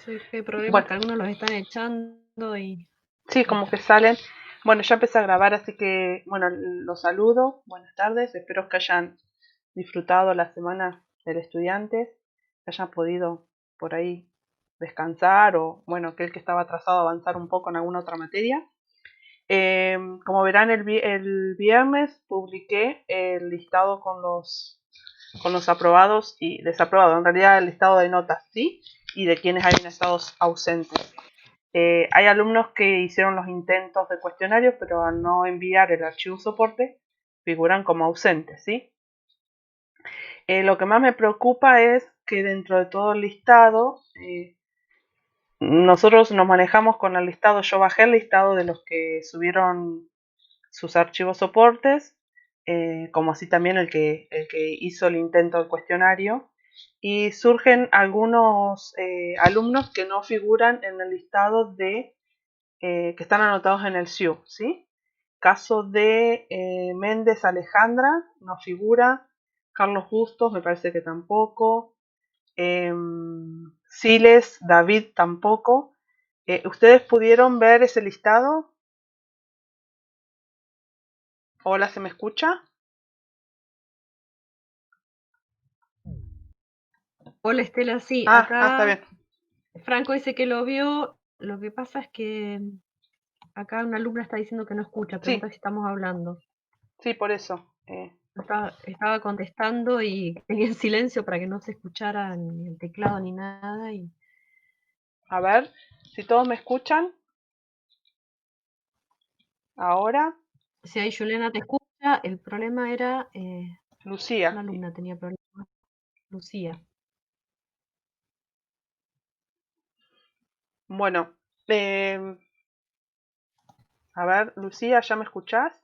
Sí, qué problema Bueno, que algunos los están echando y sí, como bueno. que salen. Bueno, ya empecé a grabar, así que, bueno, los saludo. Buenas tardes. Espero que hayan disfrutado la semana del estudiante, que hayan podido por ahí descansar o, bueno, aquel que estaba atrasado avanzar un poco en alguna otra materia. Como verán, el viernes publiqué el listado con los aprobados y desaprobados. En realidad, el listado de notas sí, y de quienes hayan estado ausentes. Hay alumnos que hicieron los intentos de cuestionario, pero al no enviar el archivo soporte, figuran como ausentes, ¿sí? Lo que más me preocupa es que dentro de todo el listado, nosotros nos manejamos con el listado, yo bajé el listado de los que subieron sus archivos soportes, como así también el que hizo el intento del cuestionario, y surgen algunos alumnos que no figuran en el listado de que están anotados en el SIU, ¿sí? Caso de Méndez Alejandra, no figura. Carlos Bustos, me parece que tampoco. Siles David tampoco. ¿Ustedes pudieron ver ese listado? Hola, ¿se me escucha? Hola Estela, sí, Está bien. acá Franco dice que lo vio. Lo que pasa es que acá una alumna está diciendo que no escucha, Sí, pregunta si estamos hablando. sí, por eso. Estaba contestando y tenía en silencio para que no se escuchara ni el teclado ni nada. Y A ver, si todos me escuchan, ahora, si ahí Juliana te escucha, el problema era una Lucía. alumna tenía problemas, Lucía. Bueno, a ver, Lucía, ¿ya me escuchás?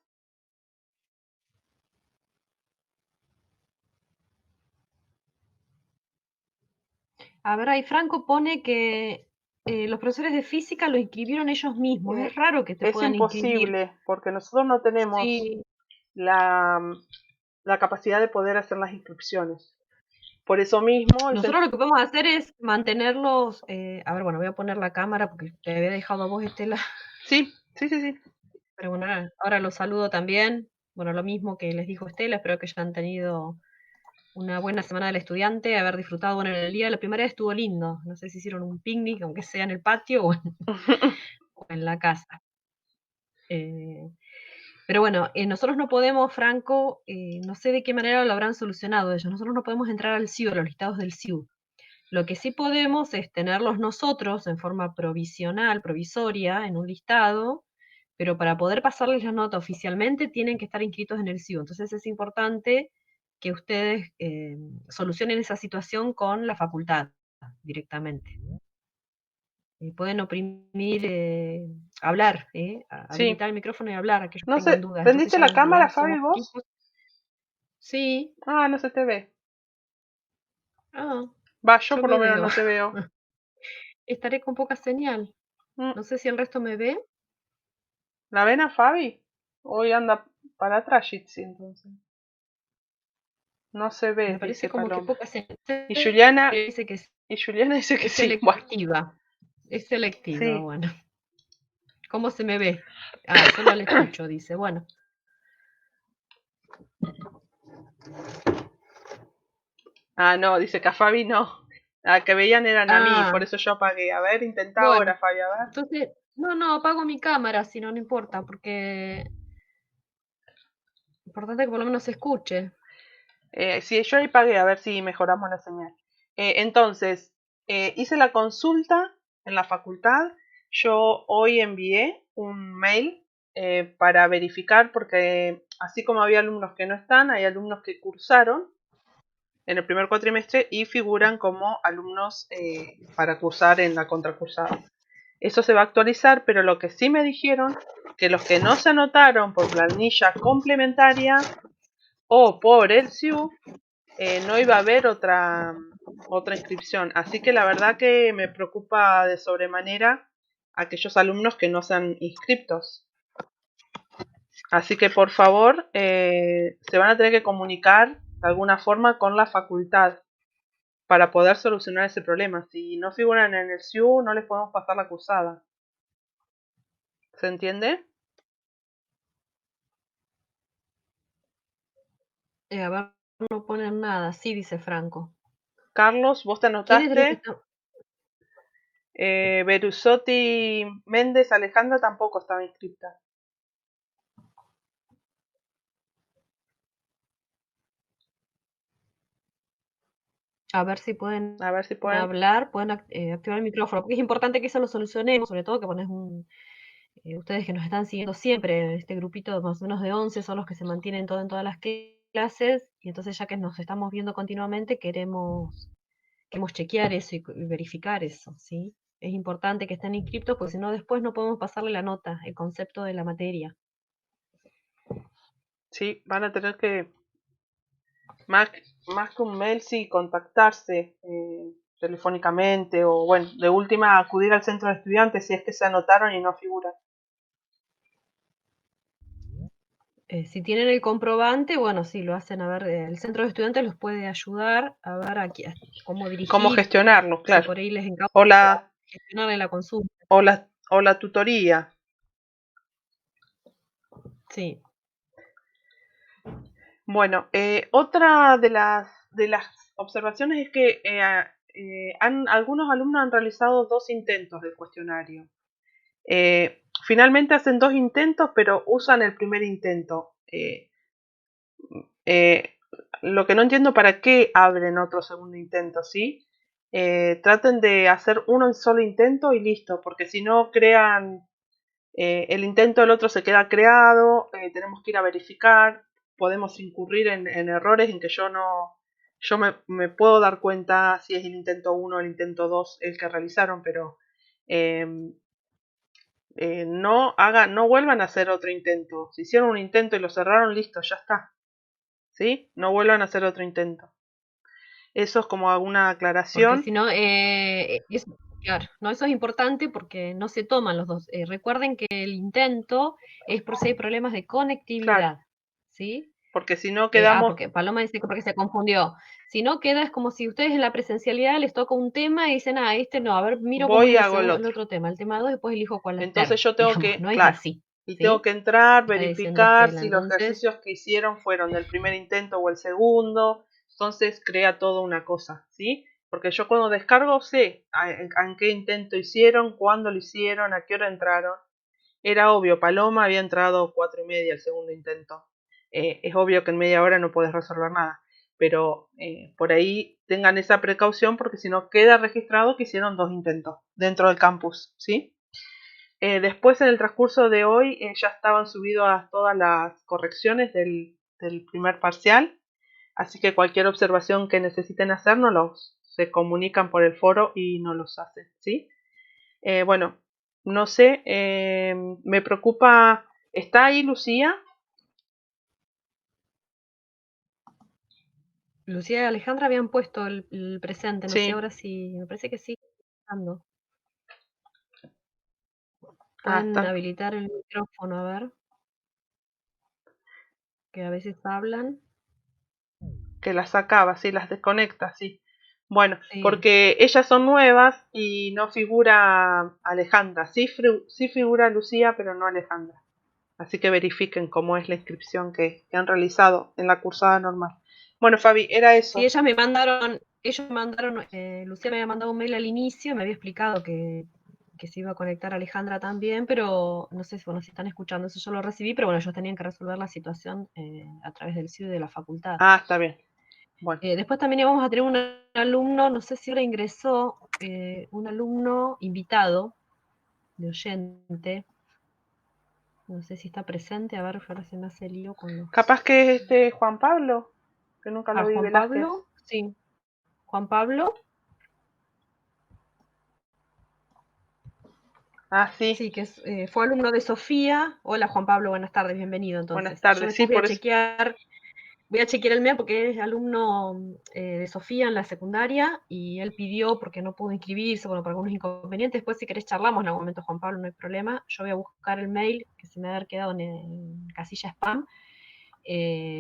A ver, ahí Franco pone que los profesores de física lo inscribieron ellos mismos. Es raro que te Es puedan inscribir. imposible porque nosotros no tenemos Sí, la, la capacidad de poder hacer las inscripciones. Por eso mismo, nosotros lo que podemos hacer es mantenerlos. A ver, bueno, voy a poner la cámara porque te había dejado a vos, Estela. sí, sí, sí, sí. Pero bueno, ahora los saludo también. Bueno, lo mismo que les dijo Estela, espero que hayan tenido una buena semana del estudiante, haber disfrutado. Bueno, el día de la primera estuvo lindo. No sé si hicieron un picnic, aunque sea en el patio o en la casa. Eh, pero bueno, nosotros no podemos, Franco, no sé de qué manera lo habrán solucionado ellos. Nosotros no podemos entrar al SIU, a los listados del SIU. Lo que sí podemos es tenerlos nosotros en forma provisional, provisoria, en un listado, pero para poder pasarles la nota oficialmente tienen que estar inscritos en el SIU. Entonces es importante que ustedes solucionen esa situación con la facultad directamente. Pueden oprimir, hablar, Sí. habilitar el micrófono y hablar, aquellos que No tengan sé, dudas. Entonces ¿prendiste ya la cámara, digamos, Fabi, somos vos? equipos. Sí, No se te ve. ah, Va, yo yo por lo me menos veo. no te veo. Estaré con poca señal. Mm, No sé si el resto me ve. ¿La ven a Fabi? Hoy anda para atrás, Jitsi, entonces. No se ve, Me parece dice como que Paloma. poca señal. Y Juliana, Dice que y Juliana dice que es sí. Bueno, selectiva. Es selectiva, sí. bueno. ¿Cómo se me ve? Ah, solo le escucho, dice. Bueno, Ah, no, dice que a Fabi no. A que veían eran a mí, por ah, eso yo apagué. A ver, intenta bueno. ahora, Fabi, a ver. Entonces, no, apago mi cámara, si no, no importa, porque importante que por lo menos se escuche. Sí, yo ahí pagué, a ver si mejoramos la señal. Entonces, hice la consulta en la facultad. Yo hoy envié un mail para verificar, porque así como había alumnos que no están, hay alumnos que cursaron en el primer cuatrimestre y figuran como alumnos para cursar en la contracursada. Eso se va a actualizar, pero lo que sí me dijeron, que los que no se anotaron por planilla complementaria o por el SIU, no iba a haber otra inscripción. Así que la verdad que me preocupa de sobremanera aquellos alumnos que no sean inscriptos. Así que por favor, se van a tener que comunicar de alguna forma con la facultad. para poder solucionar ese problema. Si no figuran en el SIU, no les podemos pasar la cursada. ¿Se entiende? A ver, no ponen nada, sí, dice Franco. Carlos, vos te ¿Quiénes de los que anotaste. están? Berusotti Méndez, Alejandra tampoco estaba inscrita. A ver si pueden A ver si pueden. hablar, pueden activar el micrófono, porque es importante que eso lo solucionemos, sobre todo que pones ustedes que nos están siguiendo siempre, este grupito de más o menos de 11 son los que se mantienen en todas las clases, y entonces ya que nos estamos viendo continuamente, queremos chequear eso y verificar eso, ¿sí? Es importante que estén inscriptos, porque si no después no podemos pasarle la nota, el concepto de la materia. Sí, van a tener que, más que un mail, sí, contactarse telefónicamente o, bueno, de última acudir al centro de estudiantes si es que se anotaron y no figuran. Si tienen el comprobante, bueno, sí, lo hacen, a ver, el centro de estudiantes los puede ayudar a ver aquí, cómo Cómo dirigir, gestionarlo, si claro. por ahí les encausa O la, gestionarle la consulta. o la tutoría. Sí, Bueno, otra de las observaciones es que algunos alumnos han realizado 2 intentos del cuestionario. Finalmente hacen 2 intentos, pero usan el primer intento. Eh, lo que no entiendo para qué abren otro segundo intento, ¿sí? Traten de hacer uno solo intento y listo, porque si no crean el intento del otro se queda creado, tenemos que ir a verificar, podemos incurrir en errores en que yo me puedo dar cuenta si es el intento 1 o el intento 2 el que realizaron, pero eh, no vuelvan a hacer otro intento. Si hicieron un intento y lo cerraron, listo, ya está. ¿Sí? No vuelvan a hacer otro intento. Eso es como alguna porque aclaración. si no, claro, no, eso es importante porque no se toman los dos. Recuerden que el intento es por si hay problemas de Claro, conectividad, ¿sí? porque si no quedamos, Porque Paloma dice que porque se confundió. Si no, queda es como si ustedes en la presencialidad les toca un tema y dicen, este no, a ver, miro cómo voy es y el hago el segundo, el otro. otro tema, el tema 2, después elijo cuál hacer. Entonces yo tengo Digamos, que, no es claro, así, y tengo ¿sí? que entrar, Está diciendo verificar Estela. si los Entonces, ejercicios que hicieron fueron del primer intento o el segundo. Entonces crea todo una cosa, ¿sí? Porque yo cuando descargo sé en qué intento hicieron, cuándo lo hicieron, a qué hora entraron. Era obvio, Paloma había entrado 4:30 el segundo intento. Es obvio que en media hora no puedes resolver nada, pero por ahí tengan esa precaución porque si no queda registrado que hicieron 2 intentos dentro del campus, ¿sí? Después en el transcurso de hoy ya estaban subidas todas las correcciones del primer parcial, así que cualquier observación que necesiten hacer se comunican por el foro y no los hacen, ¿sí? Bueno, no sé, me preocupa. ¿Está ahí Lucía? Lucía y Alejandra habían puesto el presente, no sé Sí. ahora si, me parece que sí. Ando. Ah, Pueden está. habilitar el micrófono, a ver, que a veces hablan. Que las sacaba, sí, las desconecta, sí. Bueno, Sí. porque ellas son nuevas y no figura Alejandra. Sí figura Lucía, pero no Alejandra. Así que verifiquen cómo es la inscripción que han realizado en la cursada normal. Bueno, Fabi, era Sí, eso. ellos me mandaron, Lucía me había mandado un mail al inicio, me había explicado que se iba a conectar Alejandra también, pero no sé si, bueno, si están escuchando eso, yo lo recibí, pero bueno, ellos tenían que resolver la situación a través del sitio de la facultad. Ah, está bien. Bueno, Después también íbamos a tener un alumno, no sé si ahora ingresó, un alumno invitado de oyente, no sé si está presente, a ver, ahora se me hace lío con capaz los... que es este Juan Pablo, que nunca lo vi, Juan Velázquez. Pablo, sí, Juan Pablo. Ah, sí. Sí, fue alumno de Sofía. Hola Juan Pablo, buenas tardes, bienvenido Buenas entonces. Yo tardes. Sí, después voy a por eso. chequear el mío porque es alumno de Sofía en la secundaria y él pidió porque no pudo inscribirse, bueno, por algunos inconvenientes. Después si querés charlamos en algún momento, Juan Pablo, no hay problema. Yo voy a buscar el mail que se me ha quedado en casilla spam.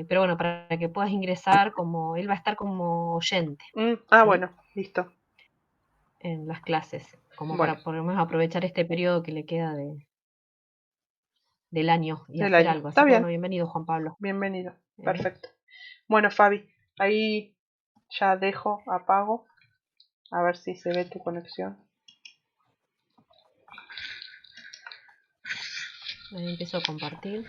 pero bueno, para que puedas ingresar, como él va a estar como oyente, ¿sí? Bueno, listo. En las clases, como Bueno, para por lo menos aprovechar este periodo que le queda del año y del hacer año. algo. Está Así que bueno, bien, bienvenido Juan Pablo. bienvenido. ¿Eh? Perfecto. Bueno, Fabi, ahí ya dejo, apago. A ver si se ve tu conexión. Ahí empiezo a compartir.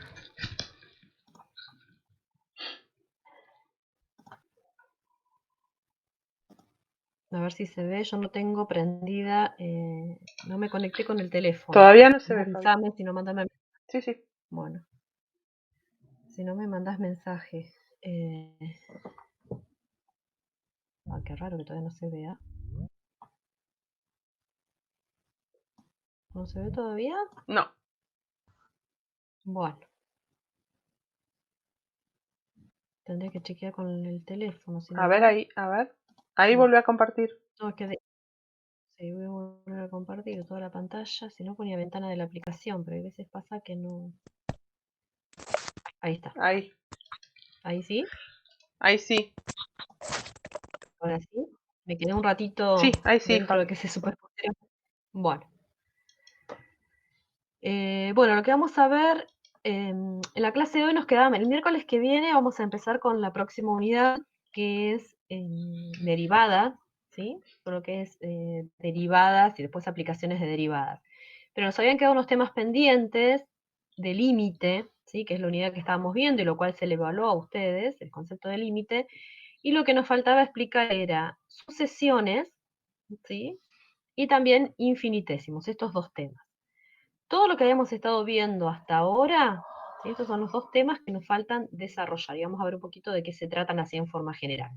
A ver si se ve, yo no tengo prendida, no me conecté con el teléfono. Todavía no se Vos ve, Fabi. avisame si no mandame. Sí, sí. Bueno, si no me mandás mensaje. Qué raro que todavía no se vea. ¿No se ve todavía? No. Bueno, tendré que chequear con el teléfono, si A no ver ves. ahí, a ver. Ahí Bueno, volví a compartir. no, es que sí, voy a volver a compartir toda la pantalla. Si no ponía ventana de la aplicación, pero a veces pasa que no. Ahí está. Ahí. Ahí sí. Ahí sí. Ahora sí. Me quedé un ratito Sí, ahí sí, dentro de Fabi. que se superpusieron. Bueno. Bueno, lo que vamos a ver en la clase de hoy nos queda, el miércoles que viene vamos a empezar con la próxima unidad, que es derivadas, ¿sí? Todo lo que es derivadas y después aplicaciones de derivadas. Pero nos habían quedado unos temas pendientes de límite, ¿sí? Que es la unidad que estábamos viendo y lo cual se le evaluó a ustedes, el concepto de límite, y lo que nos faltaba explicar era sucesiones, ¿sí? Y también infinitésimos, estos dos temas. Todo lo que habíamos estado viendo hasta ahora, ¿sí? Estos son los dos temas que nos faltan desarrollar, y vamos a ver un poquito de qué se tratan así en forma general.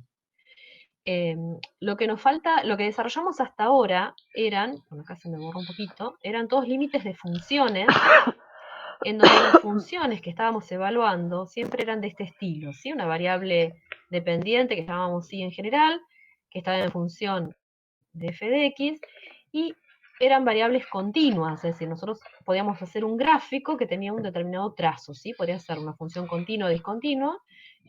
Lo que nos falta, lo que desarrollamos hasta ahora eran, bueno, acá se me borra un poquito, eran todos límites de funciones, en donde las funciones que estábamos evaluando siempre eran de este estilo, ¿sí? Una variable dependiente que llamábamos y en general, que estaba en función de f de x, y eran variables continuas, es decir, nosotros podíamos hacer un gráfico que tenía un determinado trazo, ¿sí? Podría ser una función continua o discontinua,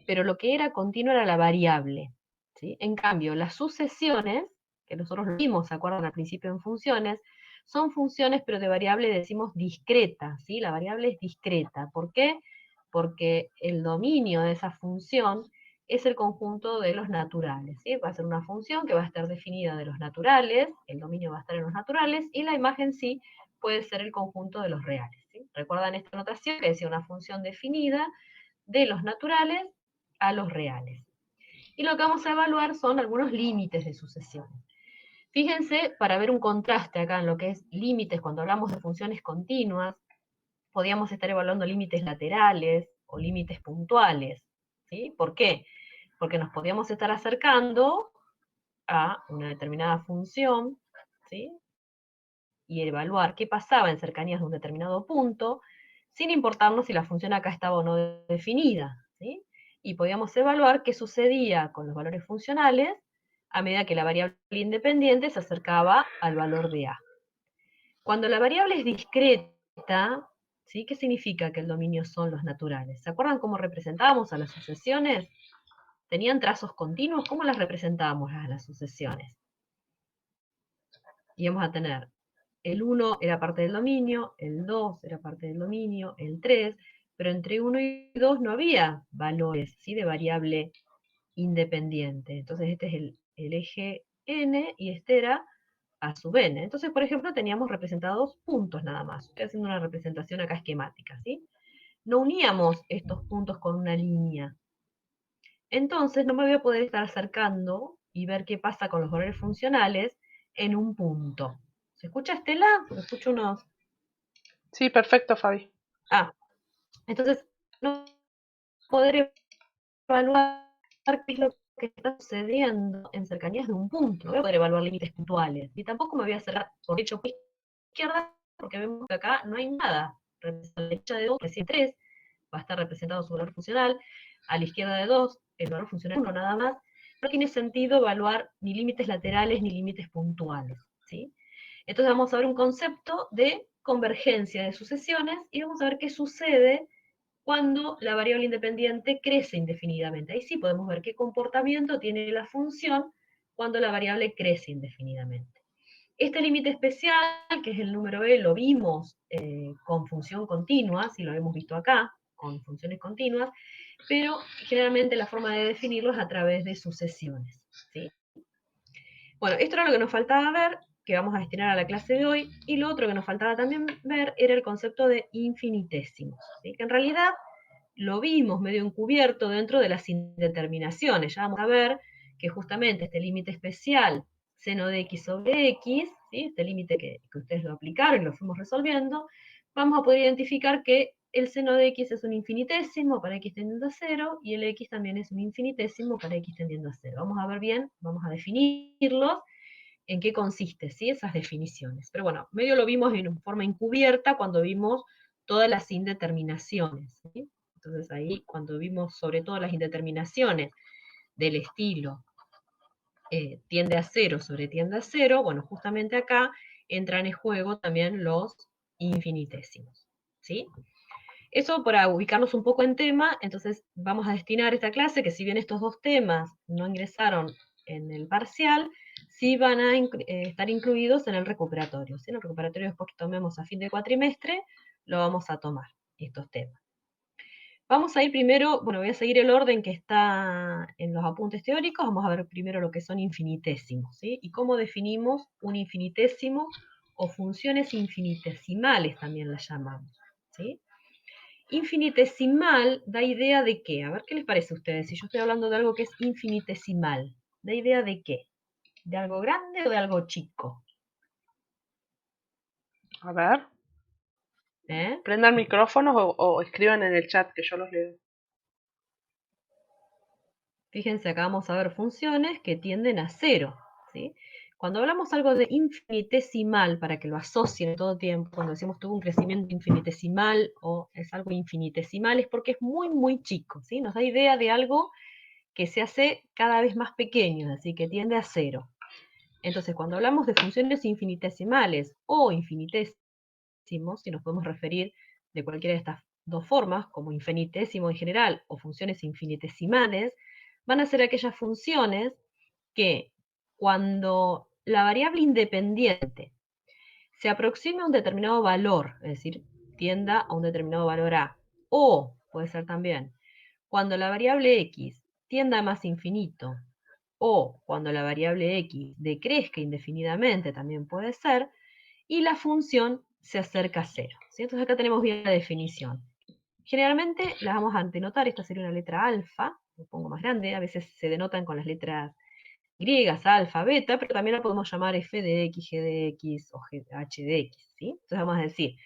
pero lo que era continuo era la variable, ¿sí? En cambio, las sucesiones, que nosotros vimos, ¿se acuerdan al principio en funciones? Son funciones, pero de variable decimos discreta, ¿sí? La variable es discreta. ¿Por qué? Porque el dominio de esa función es el conjunto de los naturales, ¿sí? Va a ser una función que va a estar definida de los naturales, el dominio va a estar en los naturales, y la imagen sí puede ser el conjunto de los reales, ¿sí? ¿Recuerdan esta notación que decía una función definida de los naturales a los reales? Y lo que vamos a evaluar son algunos límites de sucesión. Fíjense, para ver un contraste acá en lo que es límites, cuando hablamos de funciones continuas, podríamos estar evaluando límites laterales o límites puntuales, ¿sí? ¿Por qué? Porque nos podíamos estar acercando a una determinada función, ¿sí? Y evaluar qué pasaba en cercanías de un determinado punto, sin importarnos si la función acá estaba o no definida, ¿sí? Y podíamos evaluar qué sucedía con los valores funcionales a medida que la variable independiente se acercaba al valor de A. Cuando la variable es discreta, ¿sí? ¿Qué significa que el dominio son los naturales? ¿Se acuerdan cómo representábamos a las sucesiones? ¿Tenían trazos continuos? ¿Cómo las representábamos a las sucesiones? Íbamos a tener el 1 era parte del dominio, el 2 era parte del dominio, el 3, pero entre 1 y 2 no había valores, ¿sí? De variable independiente. Entonces este es el eje n y este era a sub n. Entonces, por ejemplo, teníamos representados puntos nada más. Estoy haciendo una representación acá esquemática, ¿sí? No uníamos estos puntos con una línea. Entonces no me voy a poder estar acercando y ver qué pasa con los valores funcionales en un punto. ¿Se escucha, Estela? Porque escucho unos... Sí, perfecto, Fabi. Ah, entonces no poder evaluar qué es lo que está sucediendo en cercanías de un punto. No voy a poder evaluar límites puntuales. Y tampoco me voy a cerrar por hecho por izquierda, porque vemos que acá no hay nada. A la derecha de 2, recién 3, va a estar representado su valor funcional. A la izquierda de 2, el valor funcional 1 nada más. No tiene sentido evaluar ni límites laterales ni límites puntuales, ¿sí? Entonces vamos a ver un concepto de convergencia de sucesiones y vamos a ver qué sucede cuando la variable independiente crece indefinidamente. Ahí sí podemos ver qué comportamiento tiene la función cuando la variable crece indefinidamente. Este límite especial, que es el número e, lo vimos con función continua, si lo hemos visto acá, con funciones continuas, pero generalmente la forma de definirlo es a través de sucesiones, ¿sí? Bueno, esto era lo que nos faltaba ver, que vamos a destinar a la clase de hoy, y lo otro que nos faltaba también ver era el concepto de infinitésimos, ¿sí? Que en realidad lo vimos medio encubierto dentro de las indeterminaciones. Ya vamos a ver que justamente este límite especial, seno de x sobre x, ¿sí? Este límite que ustedes lo aplicaron y lo fuimos resolviendo, vamos a poder identificar que el seno de x es un infinitésimo para x tendiendo a 0 y el x también es un infinitésimo para x tendiendo a 0. Vamos a ver bien, vamos a definirlos, en qué consiste, ¿sí? Esas definiciones. Pero bueno, medio lo vimos en forma encubierta cuando vimos todas las indeterminaciones, ¿sí? Entonces ahí, cuando vimos sobre todo las indeterminaciones del estilo tiende a 0 sobre tiende a 0, bueno, justamente acá entran en juego también los infinitésimos, ¿sí? Eso para ubicarnos un poco en tema, entonces vamos a destinar esta clase, que si bien estos dos temas no ingresaron en el parcial, sí van a estar incluidos en el recuperatorio. ¿Sí? En el recuperatorio, después que tomemos a fin de cuatrimestre, lo vamos a tomar, estos temas. Vamos a ir primero, bueno, voy a seguir el orden que está en los apuntes teóricos, vamos a ver primero lo que son infinitésimos, ¿sí? Y cómo definimos un infinitésimo o funciones infinitesimales también las llamamos, ¿sí? Infinitesimal da idea de qué. A ver qué les parece a ustedes. Si yo estoy hablando de algo que es infinitesimal, ¿da idea de qué? ¿De algo grande o de algo chico? A ver. ¿Eh? Prendan micrófonos o escriban en el chat que yo los leo. Fíjense, acá vamos a ver funciones que tienden a 0. ¿Sí? Cuando hablamos algo de infinitesimal, para que lo asocien todo tiempo, cuando decimos tuvo un crecimiento infinitesimal o es algo infinitesimal, es porque es muy, muy chico. ¿Sí? Nos da idea de algo que se hace cada vez más pequeño, así que tiende a 0. Entonces, cuando hablamos de funciones infinitesimales o infinitésimos, si nos podemos referir de cualquiera de estas dos formas, como infinitésimo en general o funciones infinitesimales, van a ser aquellas funciones que cuando la variable independiente se aproxime a un determinado valor, es decir, tienda a un determinado valor a, o puede ser también cuando la variable x tienda a más infinito, o cuando la variable x decrezca indefinidamente, también puede ser, y la función se acerca a 0. ¿Sí? Entonces acá tenemos bien la definición. Generalmente las vamos a denotar, esta sería una letra alfa, lo pongo más grande, a veces se denotan con las letras griegas, alfa, beta, pero también la podemos llamar f de x, g de x o h de x. ¿Sí? Entonces vamos a decir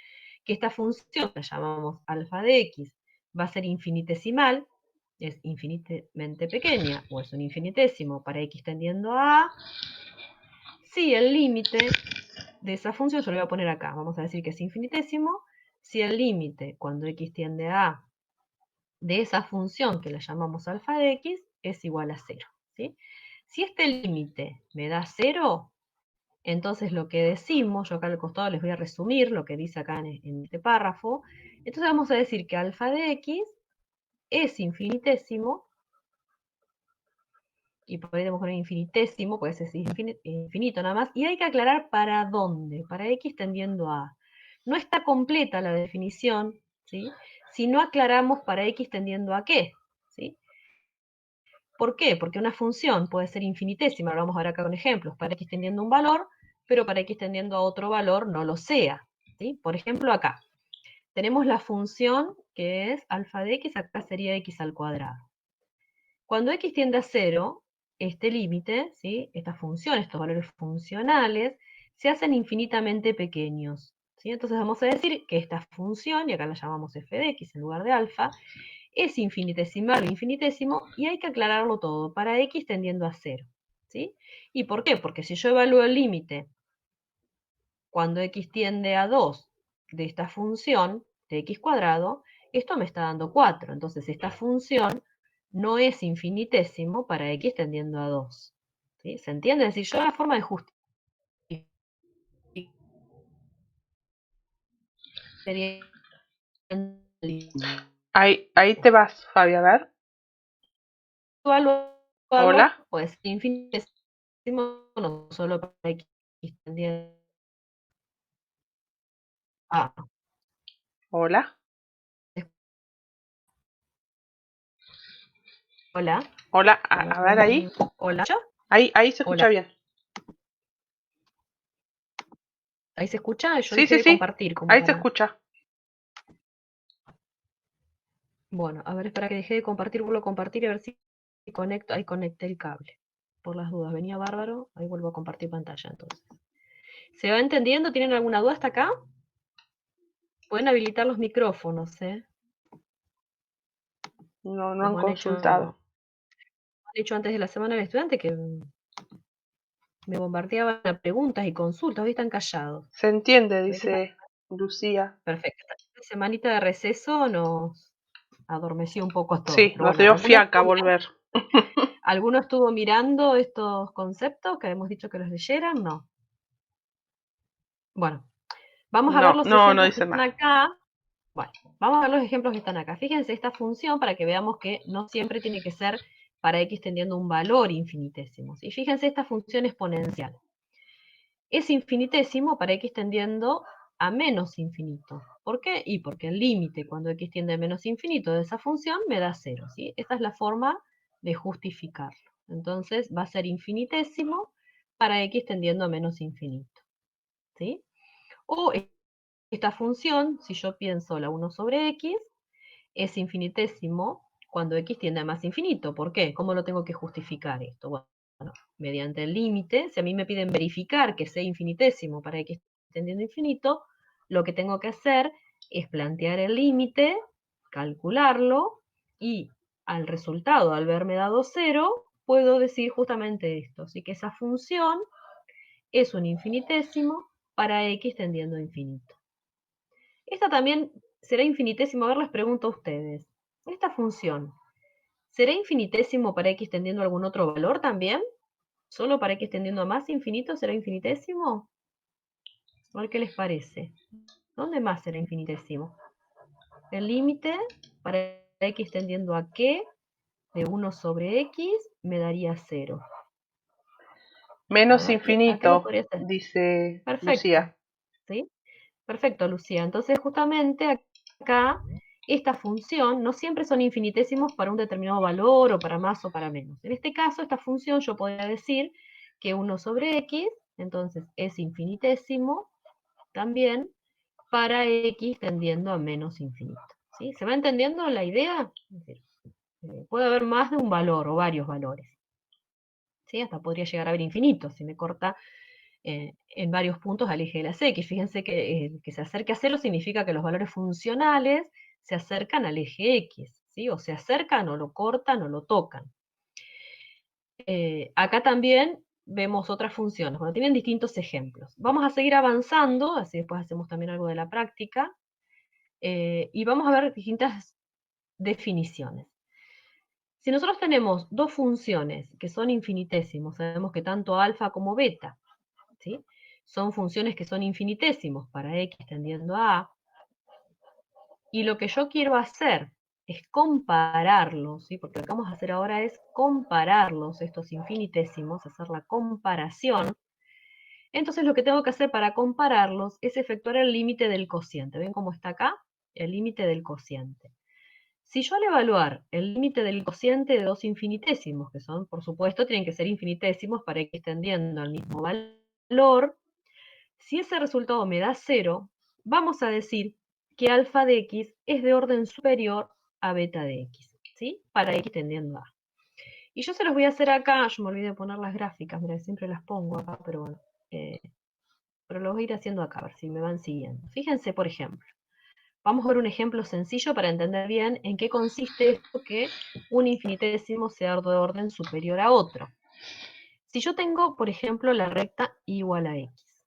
que esta función, la llamamos alfa de x, va a ser infinitesimal, es infinitamente pequeña, o es un infinitésimo para x tendiendo a A, si el límite de esa función, yo lo voy a poner acá, vamos a decir que es infinitésimo, si el límite cuando x tiende a A de esa función que la llamamos alfa de x es igual a 0. ¿Sí? Si este límite me da 0, entonces lo que decimos, yo acá al costado les voy a resumir lo que dice acá en este párrafo, entonces vamos a decir que alfa de x es infinitésimo, y por ahí tenemos un infinitésimo, puede ser infinito nada más, y hay que aclarar para dónde, para x tendiendo a. No está completa la definición, ¿sí? Si no aclaramos para x tendiendo a qué, ¿sí? ¿Por qué? Porque una función puede ser infinitésima, lo vamos a ver acá con ejemplos, para x tendiendo a un valor, pero para x tendiendo a otro valor no lo sea, ¿sí? Por ejemplo acá, tenemos la función que es alfa de x, acá sería x al cuadrado. Cuando x tiende a 0, este límite, ¿sí? Estas funciones, estos valores funcionales, se hacen infinitamente pequeños. ¿Sí? Entonces vamos a decir que esta función, y acá la llamamos f de x en lugar de alfa, es infinitesimal o infinitésimo, y hay que aclararlo todo para x tendiendo a 0. ¿Sí? ¿Y por qué? Porque si yo evalúo el límite cuando x tiende a 2 de esta función de x cuadrado, esto me está dando 4. Entonces esta función no es infinitésimo para x tendiendo a 2. ¿Sí? ¿Se entiende? Es decir, yo la forma de justificar sería Ahí te vas, Fabi, a ver. Algo, Hola, pues infinitésimo no solo para X tendiendo a. hola, Hola, hola, a ver ahí. hola, Ahí se escucha hola. bien. ¿Ahí se escucha? Yo Sí, dejé sí, de sí, compartir como ahí se para. escucha. Bueno, a ver, espera que dejé de compartir, vuelvo a compartir y a ver si conecto. Ahí conecté el cable. Por las dudas, venía bárbaro. Ahí vuelvo a compartir pantalla entonces. ¿Se va entendiendo? ¿Tienen alguna duda hasta acá? Pueden habilitar los micrófonos, ¿eh? No han Como consultado. han hecho antes de la semana del estudiante, que me bombardeaban a preguntas y consultas, hoy están callados. Se entiende, Se ve que esta, dice Lucía. perfecto. Esta semanita de receso nos adormeció un poco a todos. Sí, Pero nos bueno, dio fiaca volver. ¿alguno estuvo mirando estos conceptos que habíamos dicho que los leyeran? No. Bueno, vamos a ver los No ejemplos que dice están más. acá. Bueno, vamos a ver los ejemplos que están acá. Fíjense esta función para que veamos que no siempre tiene que ser para x tendiendo un valor infinitésimo. Y fíjense esta función exponencial. Es infinitésimo para x tendiendo a menos infinito. ¿Por qué? Y porque el límite cuando x tiende a menos infinito de esa función me da 0. ¿Sí? Esta es la forma de justificarlo. Entonces va a ser infinitésimo para x tendiendo a menos infinito. ¿Sí? O esta función, si yo pienso la 1 sobre x, es infinitésimo cuando x tiende a más infinito. ¿Por qué? ¿Cómo lo tengo que justificar esto? Bueno, mediante el límite, si a mí me piden verificar que sea infinitésimo para x tendiendo a infinito, lo que tengo que hacer es plantear el límite, calcularlo, y al resultado, al verme dado 0, puedo decir justamente esto. Así que esa función es un infinitésimo para x tendiendo a infinito. Esta también será infinitésimo. A ver, les pregunto a ustedes. Esta función, ¿será infinitésimo para x tendiendo a algún otro valor también? ¿Solo para x tendiendo a más infinito será infinitésimo? A ver qué les parece. ¿Dónde más será infinitésimo? El límite para x tendiendo a qué de 1 sobre x me daría 0. Menos ¿A qué lo infinito, podría hacer? dice Perfecto. Lucía. ¿Sí? Perfecto, Lucía. Entonces, justamente acá, esta función no siempre son infinitesimos para un determinado valor o para más o para menos. En este caso, esta función yo podría decir que 1 sobre x, entonces es infinitésimo también para x tendiendo a menos infinito. ¿Sí? ¿Se va entendiendo la idea? Es decir, puede haber más de un valor o varios valores. ¿Sí? Hasta podría llegar a haber infinitos si me corta en varios puntos al eje de las X. Fíjense que se acerque a cero significa que los valores funcionales se acercan al eje X, ¿sí? O se acercan o lo cortan o lo tocan. Acá también vemos otras funciones. Bueno, tienen distintos ejemplos. Vamos a seguir avanzando, así después hacemos también algo de la práctica, y vamos a ver distintas definiciones. Si nosotros tenemos dos funciones que son infinitesimos, sabemos que tanto alfa como beta, ¿sí? Son funciones que son infinitesimos para x tendiendo a A, y lo que yo quiero hacer es compararlos, ¿sí? Porque lo que vamos a hacer ahora es compararlos, estos infinitesimos, hacer la comparación. Entonces lo que tengo que hacer para compararlos es efectuar el límite del cociente. ¿Ven cómo está acá? El límite del cociente. Si yo al evaluar el límite del cociente de dos infinitésimos, que son, por supuesto, tienen que ser infinitésimos para x tendiendo al mismo valor, si ese resultado me da 0, vamos a decir que alfa de x es de orden superior a beta de x, ¿sí? Para x tendiendo a. Y yo se los voy a hacer acá, yo me olvidé de poner las gráficas, mira, siempre las pongo acá, pero bueno, pero lo voy a ir haciendo acá, a ver si me van siguiendo. Fíjense, por ejemplo, vamos a ver un ejemplo sencillo para entender bien en qué consiste esto que un infinitésimo sea de orden superior a otro. Si yo tengo, por ejemplo, la recta igual a x,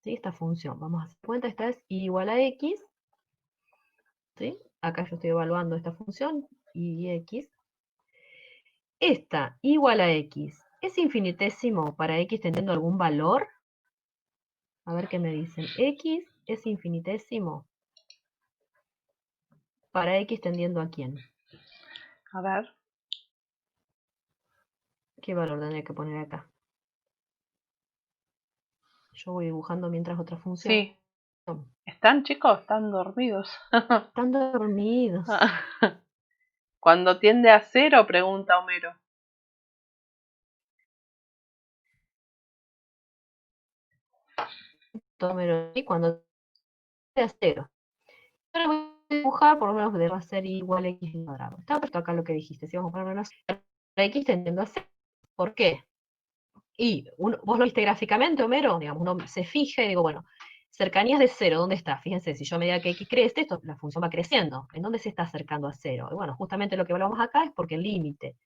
¿sí? Esta función, vamos a hacer cuenta, esta es y igual a x, ¿sí? Acá yo estoy evaluando esta función, y x. Esta igual a x, ¿es infinitésimo para x teniendo algún valor? A ver qué me dicen. ¿X es infinitésimo? para x tendiendo a quién. A ver. ¿Qué valor tendría que poner acá? Yo voy dibujando mientras otra función. Sí. ¿Están, chicos? ¿Están dormidos? Están dormidos. Cuando tiende a 0, pregunta Homero. Tómelo y cuando sea 0. Yo lo voy a dibujar, por lo menos debe ser igual a x cuadrado. Está perfecto acá lo que dijiste. Si vamos a ponerlo así, la x tendiendo a 0. ¿Por qué? Y vos lo viste gráficamente, Homero, digamos, uno se fija y digo, bueno, cercanías de 0, ¿dónde está? Fíjense, si yo a medida que x crece, la función va creciendo. ¿En dónde se está acercando a 0? Y bueno, justamente lo que hablamos acá es porque el límite,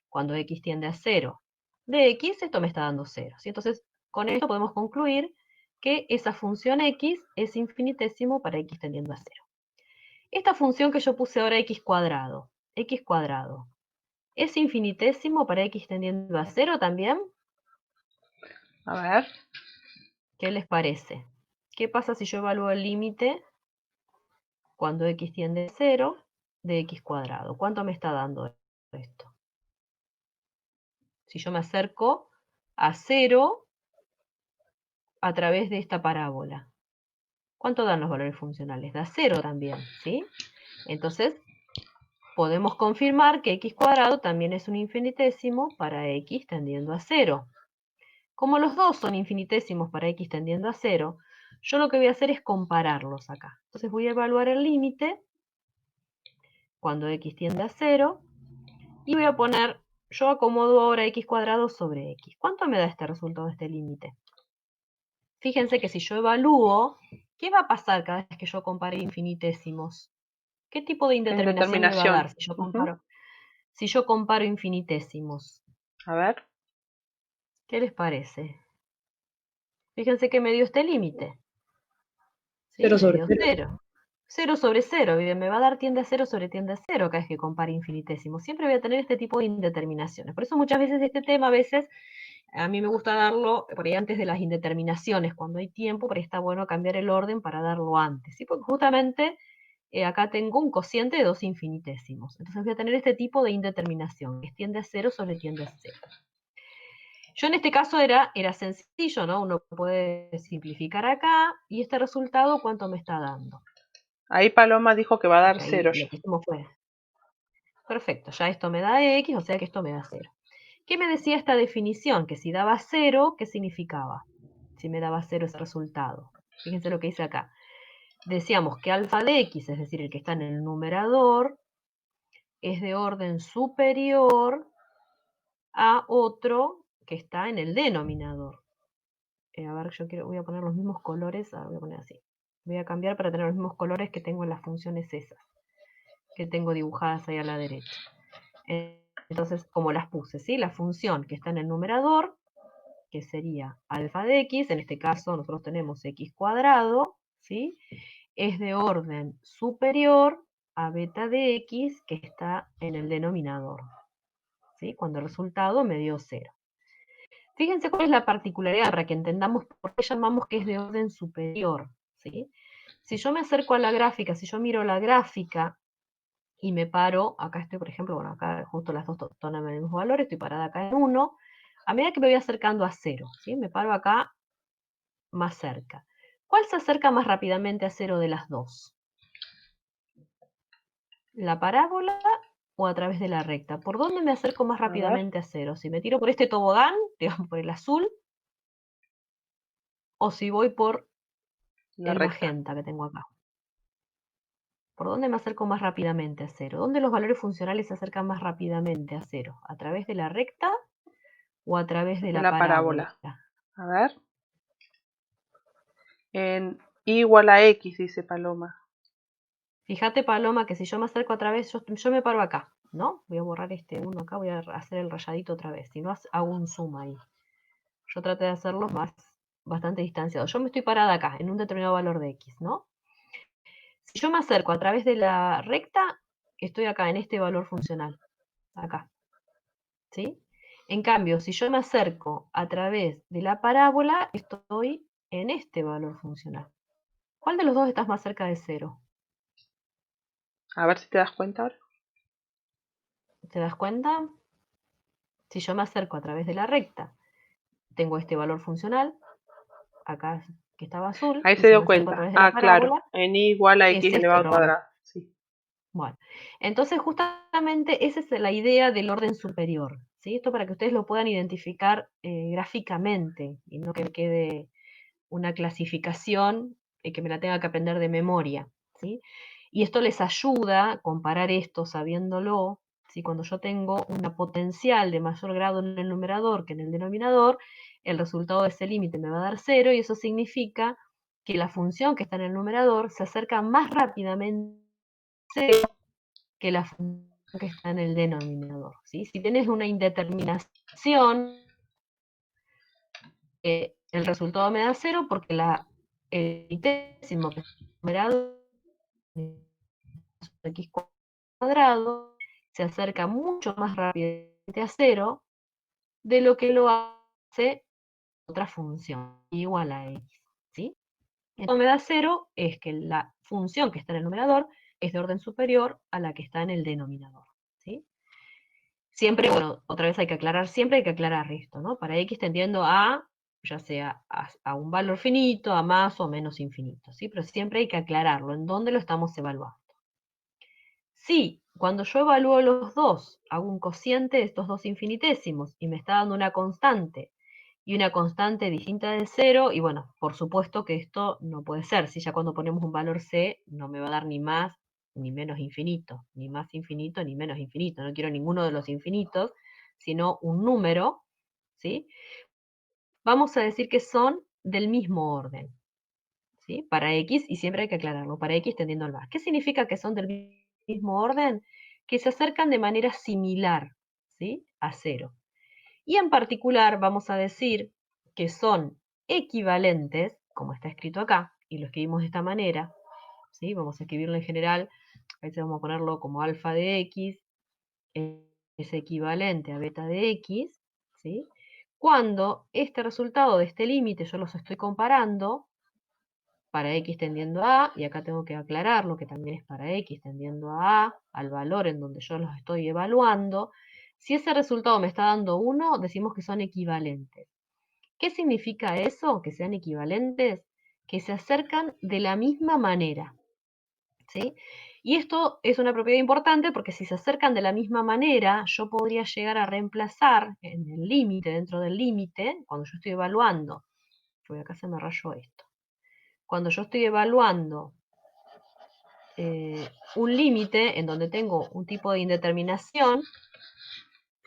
cuando x tiende a 0 de x, esto me está dando 0. ¿Sí? Entonces, con esto podemos concluir que esa función x es infinitésimo para x tendiendo a 0. Esta función que yo puse ahora x cuadrado, ¿es infinitésimo para x tendiendo a 0 también? A ver. ¿Qué les parece? ¿Qué pasa si yo evalúo el límite cuando x tiende a 0 de x cuadrado? ¿Cuánto me está dando esto? Si yo me acerco a 0 a través de esta parábola, ¿cuánto dan los valores funcionales? Da 0 también, ¿sí? Entonces, podemos confirmar que x cuadrado también es un infinitésimo para x tendiendo a 0. Como los dos son infinitésimos para x tendiendo a 0, yo lo que voy a hacer es compararlos acá. Entonces voy a evaluar el límite cuando x tiende a 0 y voy a poner, yo acomodo ahora x cuadrado sobre x. ¿Cuánto me da este resultado de este límite? Fíjense que si yo evalúo, ¿qué va a pasar cada vez que yo compare infinitésimos? ¿Qué tipo de indeterminación me va a dar Indeterminación. si yo comparo infinitésimos? A ver. ¿Qué les parece? Fíjense que me dio este límite. ¿Sí? 0 Me sobre dio 0. 0. 0 sobre 0. Me va a dar tiende a 0 sobre tiende a 0 cada vez que compare infinitesimos. Siempre voy a tener este tipo de indeterminaciones. Por eso muchas veces este tema, a veces, a mí me gusta darlo por ahí antes de las indeterminaciones. Cuando hay tiempo, por ahí está bueno cambiar el orden para darlo antes. ¿Sí? Porque justamente acá tengo un cociente de dos infinitésimos. Entonces voy a tener este tipo de indeterminación, que tiende a 0 sobre tiende a 0. Yo en este caso era sencillo, ¿no? Uno puede simplificar acá, y este resultado, ¿cuánto me está dando? Ahí Paloma dijo que va a dar Porque ahí 0 lo ya. que hicimos fue, perfecto, ya esto me da x, o sea que esto me da 0. ¿Qué me decía esta definición? Que si daba 0, ¿qué significaba? Si me daba 0 ese resultado. Fíjense lo que dice acá. Decíamos que alfa de x, es decir, el que está en el numerador, es de orden superior a otro que está en el denominador. A ver, voy a poner los mismos colores, voy a poner así. Voy a cambiar para tener los mismos colores que tengo en las funciones esas, que tengo dibujadas ahí a la derecha. Entonces, como las puse, ¿sí? La función que está en el numerador, que sería alfa de x, en este caso nosotros tenemos x cuadrado, ¿sí? Es de orden superior a beta de x, que está en el denominador, ¿sí? Cuando el resultado me dio 0. Fíjense cuál es la particularidad para que entendamos por qué llamamos que es de orden superior, ¿sí? Si yo me acerco a la gráfica, si yo miro la gráfica y me paro, acá estoy, por ejemplo, bueno, acá justo las dos toman el mismo valor, estoy parada acá en 1, a medida que me voy acercando a 0, ¿sí? Me paro acá más cerca. ¿Cuál se acerca más rápidamente a 0 de las dos? ¿La parábola o a través de la recta? ¿Por dónde me acerco más A ver. rápidamente a 0? ¿Si me tiro por este tobogán, digamos por el azul, o si voy por La el recta. magenta que tengo acá? ¿Por dónde me acerco más rápidamente a 0? ¿Dónde los valores funcionales se acercan más rápidamente a 0? ¿A través de la recta o a través de De la la parábola? parábola. A ver. En y igual a x, dice Paloma. Fíjate, Paloma, que si yo me acerco otra vez, yo me paro acá, ¿no? Voy a borrar este uno acá, voy a hacer el rayadito otra vez. Si no, hago un zoom ahí. Yo traté de hacerlo bastante distanciado. Yo me estoy parada acá, en un determinado valor de x, ¿no? Si yo me acerco a través de la recta, estoy acá, en este valor funcional. Acá. ¿Sí? En cambio, si yo me acerco a través de la parábola, estoy en este valor funcional. ¿Cuál de los dos estás más cerca de 0? A ver si te das cuenta ahora. ¿Te das cuenta? Si yo me acerco a través de la recta, tengo este valor funcional, acá que estaba azul, Ahí y se si me dio acerco a cuenta. través de la Ah, claro. parábola, En i igual a es x este elevado al otro valor. cuadrado. Sí. Bueno, entonces justamente esa es la idea del orden superior, ¿sí? Esto para que ustedes lo puedan identificar gráficamente y no que quede una clasificación que me la tenga que aprender de memoria, ¿sí? Y esto les ayuda a comparar esto sabiéndolo, ¿sí? Cuando yo tengo una potencial de mayor grado en el numerador que en el denominador, el resultado de ese límite me va a dar 0 y eso significa que la función que está en el numerador se acerca más rápidamente a 0 que la función que está en el denominador, ¿sí? Si tienes una indeterminación, el resultado me da 0 porque el milésimo que es numerado x cuadrado se acerca mucho más rápidamente a 0 de lo que lo hace otra función igual a x, ¿sí? Esto me da 0 es que la función que está en el numerador es de orden superior a la que está en el denominador, ¿sí? Siempre, bueno, otra vez siempre hay que aclarar esto, ¿no? Para x tendiendo a, ya sea a un valor finito, a más o menos infinito, ¿sí? Pero siempre hay que aclararlo, en dónde lo estamos evaluando. Si cuando yo evalúo los dos, hago un cociente de estos dos infinitésimos y me está dando una constante y una constante distinta de 0, y bueno, por supuesto que esto no puede ser, si ya cuando ponemos un valor c no me va a dar ni más ni menos infinito, ni más infinito ni menos infinito, no quiero ninguno de los infinitos, sino un número, ¿sí? Vamos a decir que son del mismo orden, ¿sí? Para x, y siempre hay que aclararlo, para x tendiendo al más. ¿Qué significa que son del mismo orden? Que se acercan de manera similar, ¿sí? A 0. Y en particular vamos a decir que son equivalentes, como está escrito acá, y lo escribimos de esta manera, ¿sí? Vamos a escribirlo en general, a veces vamos a ponerlo como alfa de x, es equivalente a beta de x, ¿sí? Cuando este resultado de este límite yo los estoy comparando para x tendiendo a, y acá tengo que aclararlo que también es para x tendiendo a, al valor en donde yo los estoy evaluando, si ese resultado me está dando 1, decimos que son equivalentes. ¿Qué significa eso? Que sean equivalentes, que se acercan de la misma manera, ¿sí? Y esto es una propiedad importante porque si se acercan de la misma manera, yo podría llegar a reemplazar en el límite, dentro del límite, cuando yo estoy evaluando, porque acá se me rayó esto, cuando yo estoy evaluando un límite en donde tengo un tipo de indeterminación,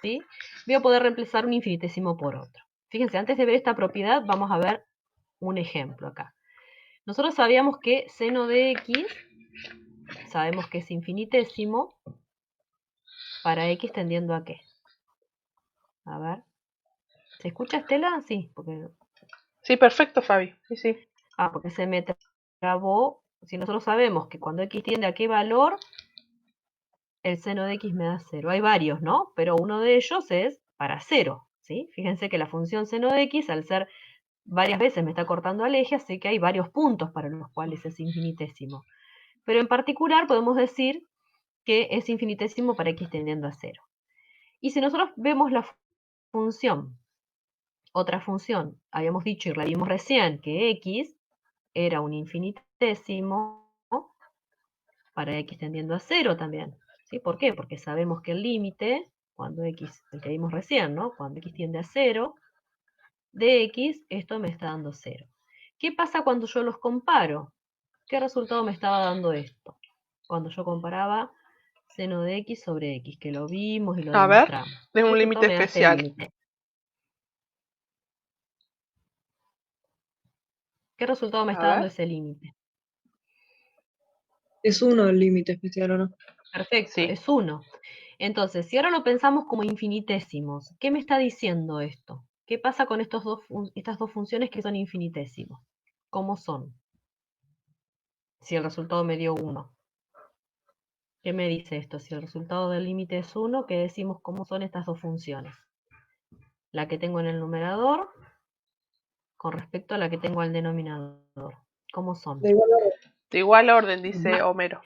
¿sí? Voy a poder reemplazar un infinitésimo por otro. Fíjense, antes de ver esta propiedad, vamos a ver un ejemplo acá. Nosotros sabíamos que seno de x, sabemos que es infinitésimo para x tendiendo a qué. A ver. ¿Se escucha, Estela? Sí, porque... Sí, perfecto, Fabi. Sí, sí. porque se me trabó. Si nosotros sabemos que cuando x tiende a qué valor, el seno de x me da 0. Hay varios, ¿no? Pero uno de ellos es para 0, ¿sí? Fíjense que la función seno de x, al ser varias veces me está cortando al eje, así que hay varios puntos para los cuales es infinitésimo. Pero en particular podemos decir que es infinitésimo para x tendiendo a 0. Y si nosotros vemos la función, otra función, habíamos dicho y la vimos recién que x era un infinitésimo para x tendiendo a 0 también. ¿Sí? ¿Por qué? Porque sabemos que el límite, cuando x, el que vimos recién, ¿no? Cuando x tiende a 0, de x, esto me está dando 0. ¿Qué pasa cuando yo los comparo? ¿Qué resultado me estaba dando esto? Cuando yo comparaba seno de x sobre x, que lo vimos y lo A ver, demostramos. es ¿Qué un resultado límite me da este especial. límite? ¿Qué resultado me A está dando ver. ese límite? Es uno el límite especial, ¿o no? Perfecto, Sí. es 1. Entonces, si ahora lo pensamos como infinitésimos, ¿qué me está diciendo esto? ¿Qué pasa con estas dos funciones que son infinitésimos? ¿Cómo son? Si el resultado me dio 1. ¿Qué me dice esto? Si el resultado del límite es 1, ¿qué decimos cómo son estas dos funciones? La que tengo en el numerador con respecto a la que tengo al denominador. ¿Cómo son? De igual orden. De igual orden, dice Homero.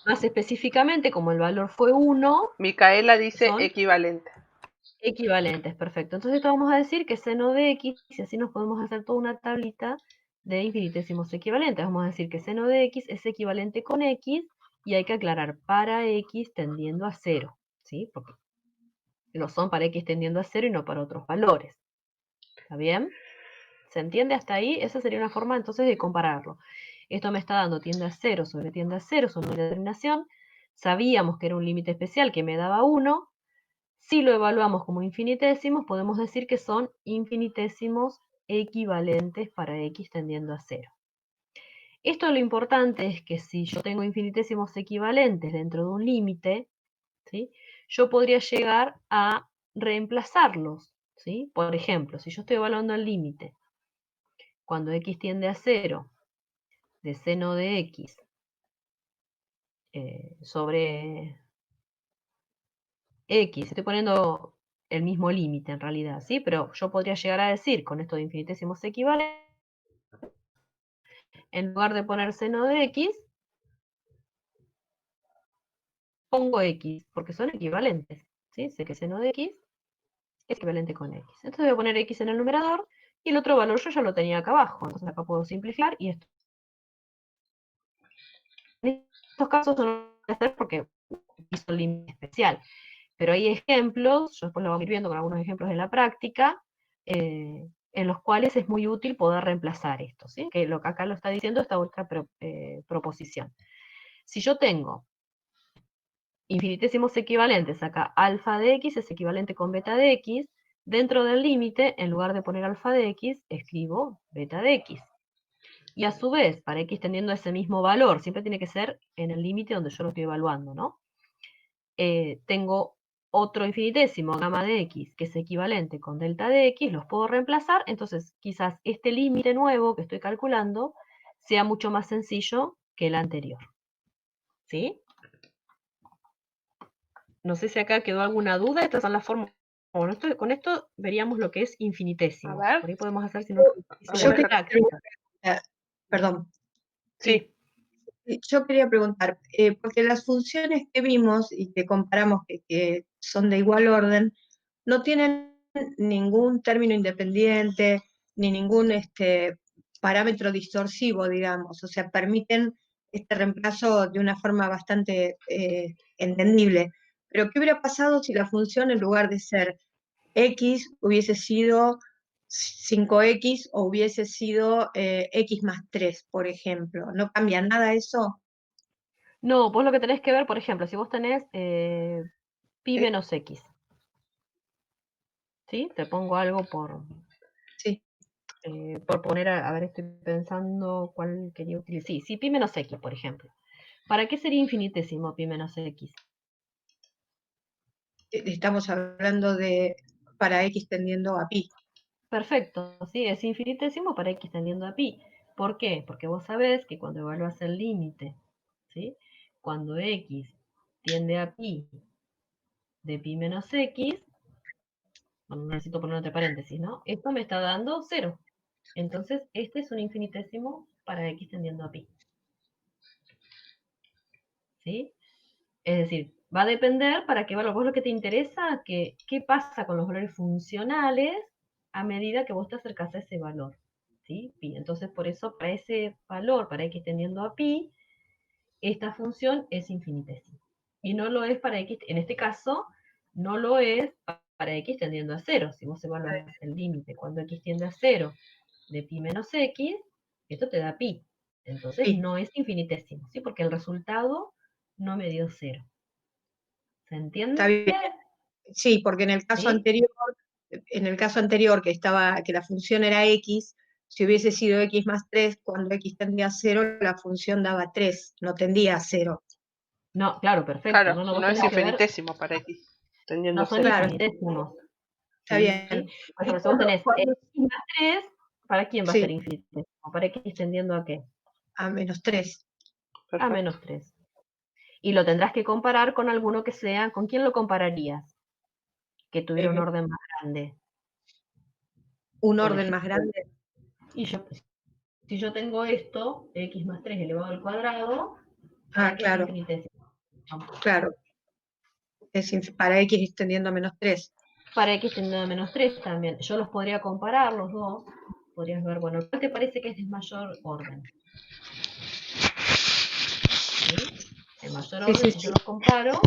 Más específicamente, como el valor fue 1, Micaela dice son equivalente. equivalentes, perfecto. Entonces esto vamos a decir que seno de x, y así nos podemos hacer toda una tablita de infinitésimos equivalentes. Vamos a decir que seno de x es equivalente con x, y hay que aclarar para x tendiendo a 0, ¿sí? Porque lo son para x tendiendo a 0 y no para otros valores. ¿Está bien? ¿Se entiende hasta ahí? Esa sería una forma entonces de compararlo. Esto me está dando tiende a 0 sobre tiende a 0, es una determinación. Sabíamos que era un límite especial que me daba 1. Si lo evaluamos como infinitésimos, podemos decir que son infinitésimos equivalentes para x tendiendo a 0. Esto lo importante es que si yo tengo infinitésimos equivalentes dentro de un límite, ¿sí?, yo podría llegar a reemplazarlos, ¿sí? Por ejemplo, si yo estoy evaluando el límite cuando x tiende a 0 de seno de x sobre x, estoy poniendo el mismo límite en realidad, ¿sí? Pero yo podría llegar a decir, con esto de infinitésimos equivalentes, en lugar de poner seno de x, pongo x, porque son equivalentes, ¿sí? Sé que seno de x es equivalente con x. Entonces voy a poner x en el numerador, y el otro valor yo ya lo tenía acá abajo. Entonces acá puedo simplificar, y esto, en estos casos no lo voy a hacer porque hizo el límite especial. Pero hay ejemplos, yo después lo vamos a ir viendo con algunos ejemplos de la práctica, en los cuales es muy útil poder reemplazar esto, ¿sí? Que lo que acá lo está diciendo esta otra proposición. Si yo tengo infinitésimos equivalentes, acá alfa de x es equivalente con beta de x, dentro del límite, en lugar de poner alfa de x, escribo beta de x. Y a su vez, para x teniendo ese mismo valor, siempre tiene que ser en el límite donde yo lo estoy evaluando, ¿no? Tengo otro infinitésimo, gamma de x, que es equivalente con delta de x, los puedo reemplazar, entonces quizás este límite nuevo que estoy calculando sea mucho más sencillo que el anterior. ¿Sí? No sé si acá quedó alguna duda, estas son las formas. Con esto veríamos lo que es infinitésimo. A ver. Por ahí podemos hacer si no, Yo de quería práctica. perdón. Sí. Yo quería preguntar, porque las funciones que vimos y que comparamos que son de igual orden, no tienen ningún término independiente, ni ningún parámetro distorsivo, digamos, o sea, permiten este reemplazo de una forma bastante entendible. Pero, ¿qué hubiera pasado si la función, en lugar de ser x, hubiese sido 5x o hubiese sido x más 3, por ejemplo? ¿No cambia nada eso? No, vos lo que tenés que ver, por ejemplo, si vos tenés pi Eh, menos x, ¿sí? Te pongo algo sí. por poner, a ver, estoy pensando cuál quería utilizar. Sí, sí, pi menos x, por ejemplo. ¿Para qué sería infinitésimo pi menos x? Estamos hablando de para x tendiendo a pi. Perfecto, sí, es infinitésimo para x tendiendo a pi. ¿Por qué? Porque vos sabés que cuando evalúas el límite, ¿sí?, cuando x tiende a pi de pi menos x, bueno, necesito poner entre paréntesis, ¿no? Esto me está dando 0. Entonces, este es un infinitésimo para x tendiendo a pi. ¿Sí? Es decir, va a depender para qué valor. Vos lo que te interesa, qué pasa con los valores funcionales a medida que vos te acercás a ese valor. ¿Sí? Pi. Entonces, por eso, para ese valor, para x tendiendo a pi, esta función es infinitésima. Y no lo es para x, en este caso, no lo es para x tendiendo a 0. Si vos evaluás el límite cuando x tiende a 0 de pi menos x, esto te da pi. Entonces Sí, no es infinitésimo, ¿sí? Porque el resultado no me dio 0. ¿Se entiende? está bien. Sí, porque ¿Sí? en el caso anterior que la función era x, si hubiese sido x más 3, cuando x tendía a 0, la función daba 3, no tendía a 0. No, claro, perfecto. Claro, No, no, vos no es tenés que ver, infinitésimo para x, no teniendo son 0. Claro, infinitésimos. está ¿Sí? bien. Por Y ejemplo, si vos tenés cuando x más 3, ¿para quién va a ser sí, infinitésimo? ¿Para x tendiendo a qué? a menos 3. A Perfecto. menos 3. Y lo tendrás que comparar con alguno que sea, ¿con quién lo compararías? Que tuviera un orden más grande, Un por orden más ejemplo. grande. Y si yo tengo esto, x más 3 elevado al cuadrado, ¿para Ah, qué es claro. infinitésimo? Claro. Para X extendiendo a -3. Para X tendiendo a -3 también. Yo los podría comparar los dos. Podrías ver, bueno, ¿cuál te parece que es de mayor orden? ¿Sí? En mayor orden, Sí, si sí. yo los comparo,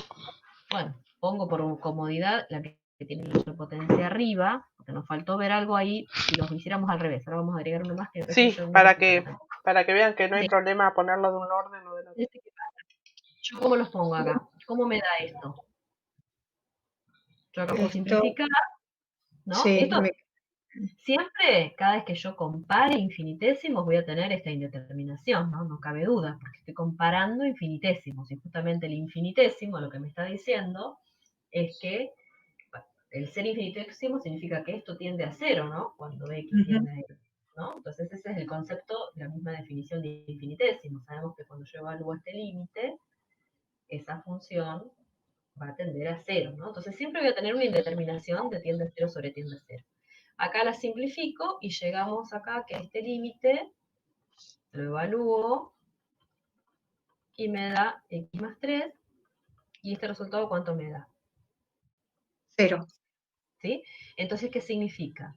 bueno, pongo por comodidad la que tiene mayor potencia arriba, porque nos faltó ver algo ahí, si los hiciéramos al revés. Ahora vamos a agregar uno más que Sí, yo no lo para puse que, acá. para que vean que no hay Sí. problema ponerlo de un orden o del otro. Yo cómo los pongo acá. ¿Cómo me da esto? Yo acá puedo Esto, simplificar, ¿no? sí, Esto siempre, cada vez que yo compare infinitésimos, voy a tener esta indeterminación, ¿no? No cabe duda, porque estoy comparando infinitésimos. Y justamente el infinitésimo lo que me está diciendo es que el ser infinitésimo significa que esto tiende a cero, ¿no? Cuando x tiende a cero, ¿no? Entonces ese es el concepto, la misma definición de infinitésimo. Sabemos que cuando yo evalúo este límite, esa función va a tender a cero, ¿no? Entonces siempre voy a tener una indeterminación de tiende a cero sobre tiende a cero. Acá la simplifico y llegamos acá que este límite lo evalúo y me da x más 3, y este resultado ¿cuánto me da? 0. ¿Sí? Entonces, ¿qué significa?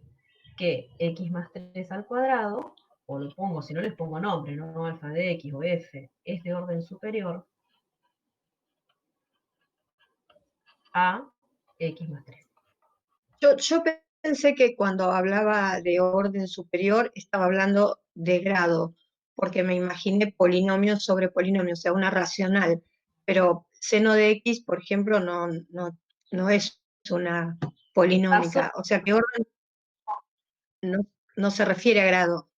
Que x más 3 al cuadrado, o lo pongo, si no les pongo nombre, no alfa de x o f, es de orden superior a x más 3. Yo pensé que cuando hablaba de orden superior estaba hablando de grado, porque me imaginé polinomio sobre polinomio, o sea, una racional, pero seno de X, por ejemplo, no es una polinómica, o sea que orden no se refiere a grado.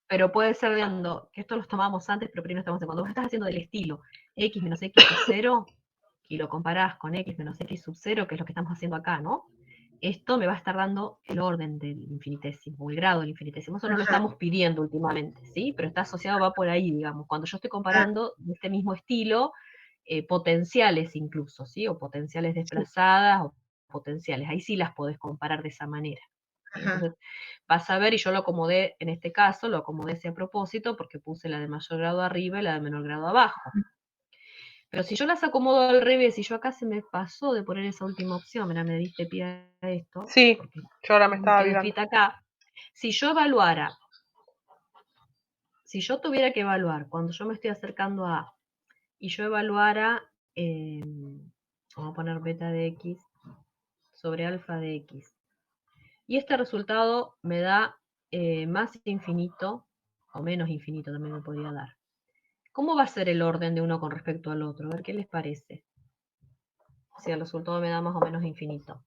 Pero puede ser dando, que esto lo tomamos antes, pero primero estamos cuando vos estás haciendo del estilo x menos x sub 0, y lo comparás con x menos x sub 0, que es lo que estamos haciendo acá, ¿no? Esto me va a estar dando el orden del infinitésimo, o el grado del infinitésimo. Eso no lo estamos pidiendo últimamente, ¿sí? Pero está asociado, va por ahí, digamos. Cuando yo estoy comparando de este mismo estilo, potenciales incluso, ¿sí? O potenciales desplazadas, o potenciales. Ahí sí las podés comparar de esa manera. Entonces, vas a ver, y yo lo acomodé, en este caso, lo acomodé ese a propósito, porque puse la de mayor grado arriba y la de menor grado abajo. Pero si yo las acomodo al revés, y yo acá se me pasó de poner esa última opción, mira, me diste pie a esto. Sí, yo ahora me No estaba quedó mirando. escrita acá. Si yo evaluara, si yo tuviera que evaluar, cuando yo me estoy acercando a, y yo evaluara, vamos a poner beta de x sobre alfa de x, y este resultado me da más infinito, o menos infinito también me podría dar. ¿Cómo va a ser el orden de uno con respecto al otro? A ver qué les parece. Si el resultado me da más o menos infinito.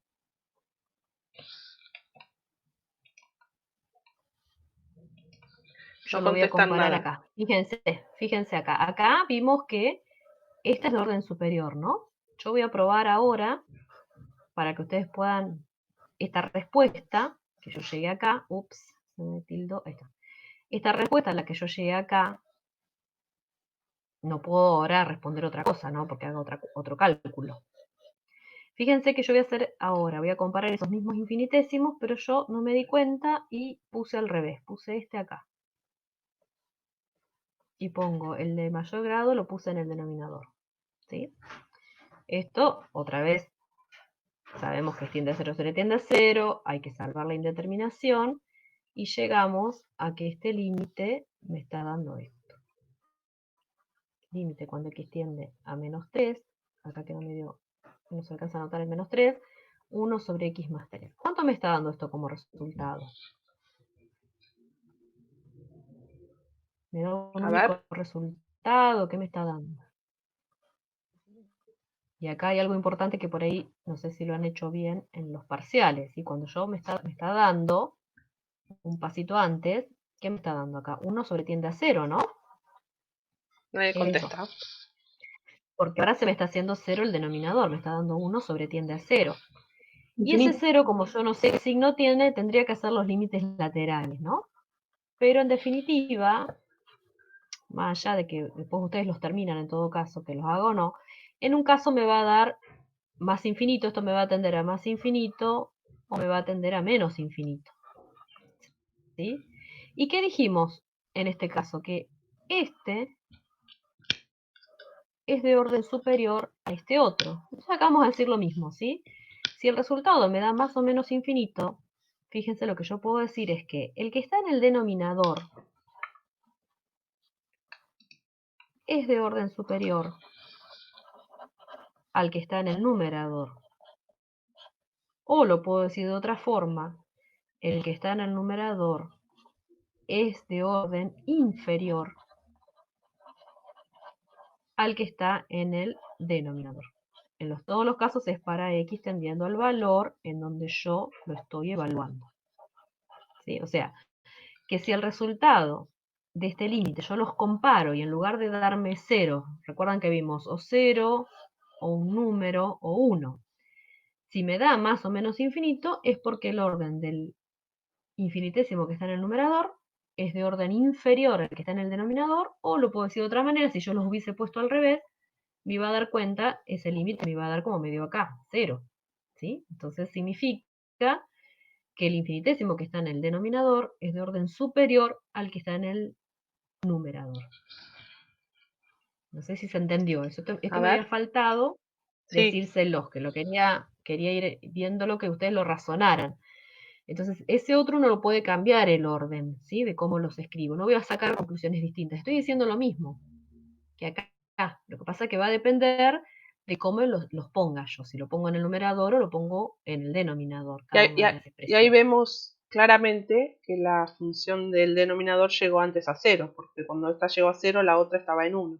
Yo No lo voy a contestan comparar nada. acá. Fíjense acá. Acá vimos que esta es de orden superior, ¿no? Yo voy a probar ahora, para que ustedes puedan, esta respuesta, que yo llegué acá, ups, se me tildó, ahí está. Esta respuesta a la que yo llegué acá, no puedo ahora responder otra cosa, ¿no? Porque hago otro cálculo. Fíjense que yo voy a hacer ahora, voy a comparar esos mismos infinitésimos, pero yo no me di cuenta y puse al revés, puse este acá. Y pongo el de mayor grado, lo puse en el denominador. ¿Sí? Esto, otra vez, sabemos que tiende a 0, 0 tiende a 0, hay que salvar la indeterminación, y llegamos a que este límite me está dando esto. Límite cuando x tiende a menos 3, acá quedó medio, no se alcanza a notar el menos 3, 1 sobre x más 3. ¿Cuánto me está dando esto como resultado? Me da un único resultado, ¿qué me está dando? Y acá hay algo importante que por ahí, no sé si lo han hecho bien en los parciales, y cuando yo me está dando un pasito antes, ¿qué me está dando acá? 1 sobre tiende a 0, ¿no? Nadie contesta. Porque ahora se me está haciendo 0 el denominador, me está dando 1 sobre tiende a 0. Y ese 0, como yo no sé qué signo tiene, tendría que hacer los límites laterales, ¿no? Pero en definitiva, más allá de que después ustedes los terminan en todo caso, que los haga o no, en un caso me va a dar más infinito, esto me va a tender a más infinito, o me va a tender a menos infinito. ¿Sí? ¿Y qué dijimos en este caso? Que este es de orden superior a este otro. Entonces acá vamos a decir lo mismo, ¿sí? Si el resultado me da más o menos infinito, fíjense lo que yo puedo decir es que el que está en el denominador es de orden superior al que está en el numerador. O lo puedo decir de otra forma, el que está en el numerador es de orden inferior al que está en el denominador. En todos los casos es para x tendiendo al valor en donde yo lo estoy evaluando. ¿Sí? O sea, que si el resultado de este límite yo los comparo y en lugar de darme 0, recuerdan que vimos o 0, o un número, o 1. Si me da más o menos infinito, es porque el orden del infinitésimo que está en el numerador es de orden inferior al que está en el denominador, o lo puedo decir de otra manera, si yo los hubiese puesto al revés, me iba a dar cuenta, ese límite me iba a dar como medio acá, 0. ¿Sí? Entonces significa que el infinitésimo que está en el denominador es de orden superior al que está en el numerador. No sé si se entendió. Esto me había faltado decírselos, que lo quería ir viéndolo, que ustedes lo razonaran. Entonces, ese otro uno lo puede cambiar el orden, ¿sí? De cómo los escribo. No voy a sacar conclusiones distintas. Estoy diciendo lo mismo que acá. Lo que pasa es que va a depender de cómo los ponga yo. Si lo pongo en el numerador o lo pongo en el denominador. Y ahí vemos claramente que la función del denominador llegó antes a 0, porque cuando esta llegó a 0, la otra estaba en 1.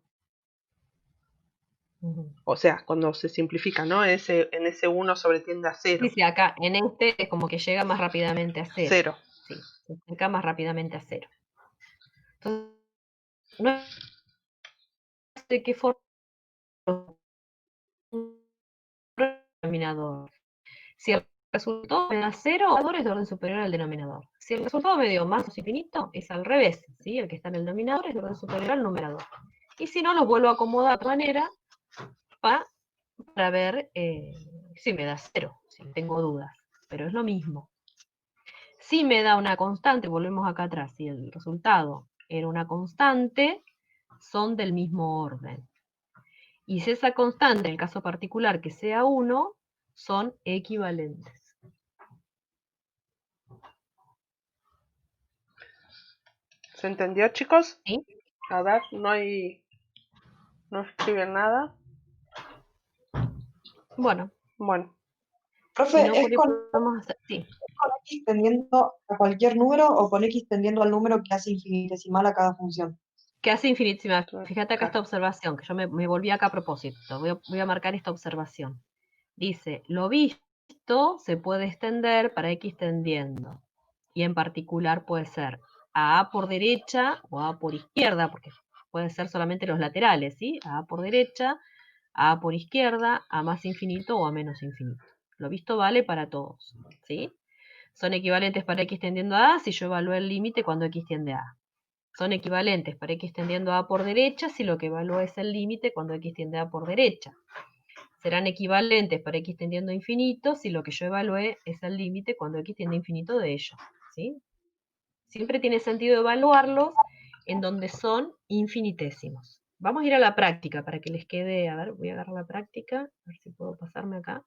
O sea, cuando se simplifica, ¿no? En ese 1 sobretiende a 0. Sí, acá, en este es como que llega más rápidamente a 0. 0. Sí, se acerca más rápidamente a 0. Entonces, no sé de qué forma un denominador. Si el resultado me da 0, el denominador es de orden superior al denominador. Si el resultado me dio más o menos infinito, es al revés, ¿sí? El que está en el denominador es de orden superior al numerador. Y si no, los vuelvo a acomodar de otra manera para ver si me da 0, si tengo dudas. Pero es lo mismo. Si me da una constante, volvemos acá atrás, si el resultado era una constante, son del mismo orden. Y si esa constante, en el caso particular que sea 1, son equivalentes. ¿Se entendió, chicos? ¿Sí? A ver, no escriben nada. Bueno. Profe, Si no, ¿es podemos hacer, sí. con x tendiendo a cualquier número o con x tendiendo al número que hace infinitesimal a cada función? Que hace infinitesimal. Fíjate acá esta observación, que yo me volví acá a propósito. Voy a marcar esta observación. Dice, lo visto se puede extender para x tendiendo. Y en particular puede ser a por derecha o a por izquierda, porque puede ser solamente los laterales, ¿sí? A por derecha, a por izquierda, a más infinito o a menos infinito. Lo visto vale para todos, ¿sí? Son equivalentes para x tendiendo a si yo evalúo el límite cuando x tiende a a. Son equivalentes para x tendiendo a por derecha si lo que evalúo es el límite cuando x tiende a por derecha. Serán equivalentes para x tendiendo a infinito si lo que yo evalué es el límite cuando x tiende a infinito de ellos. ¿Sí? Siempre tiene sentido evaluarlos en donde son infinitésimos. Vamos a ir a la práctica para que les quede, a ver, voy a agarrar la práctica, a ver si puedo pasarme acá.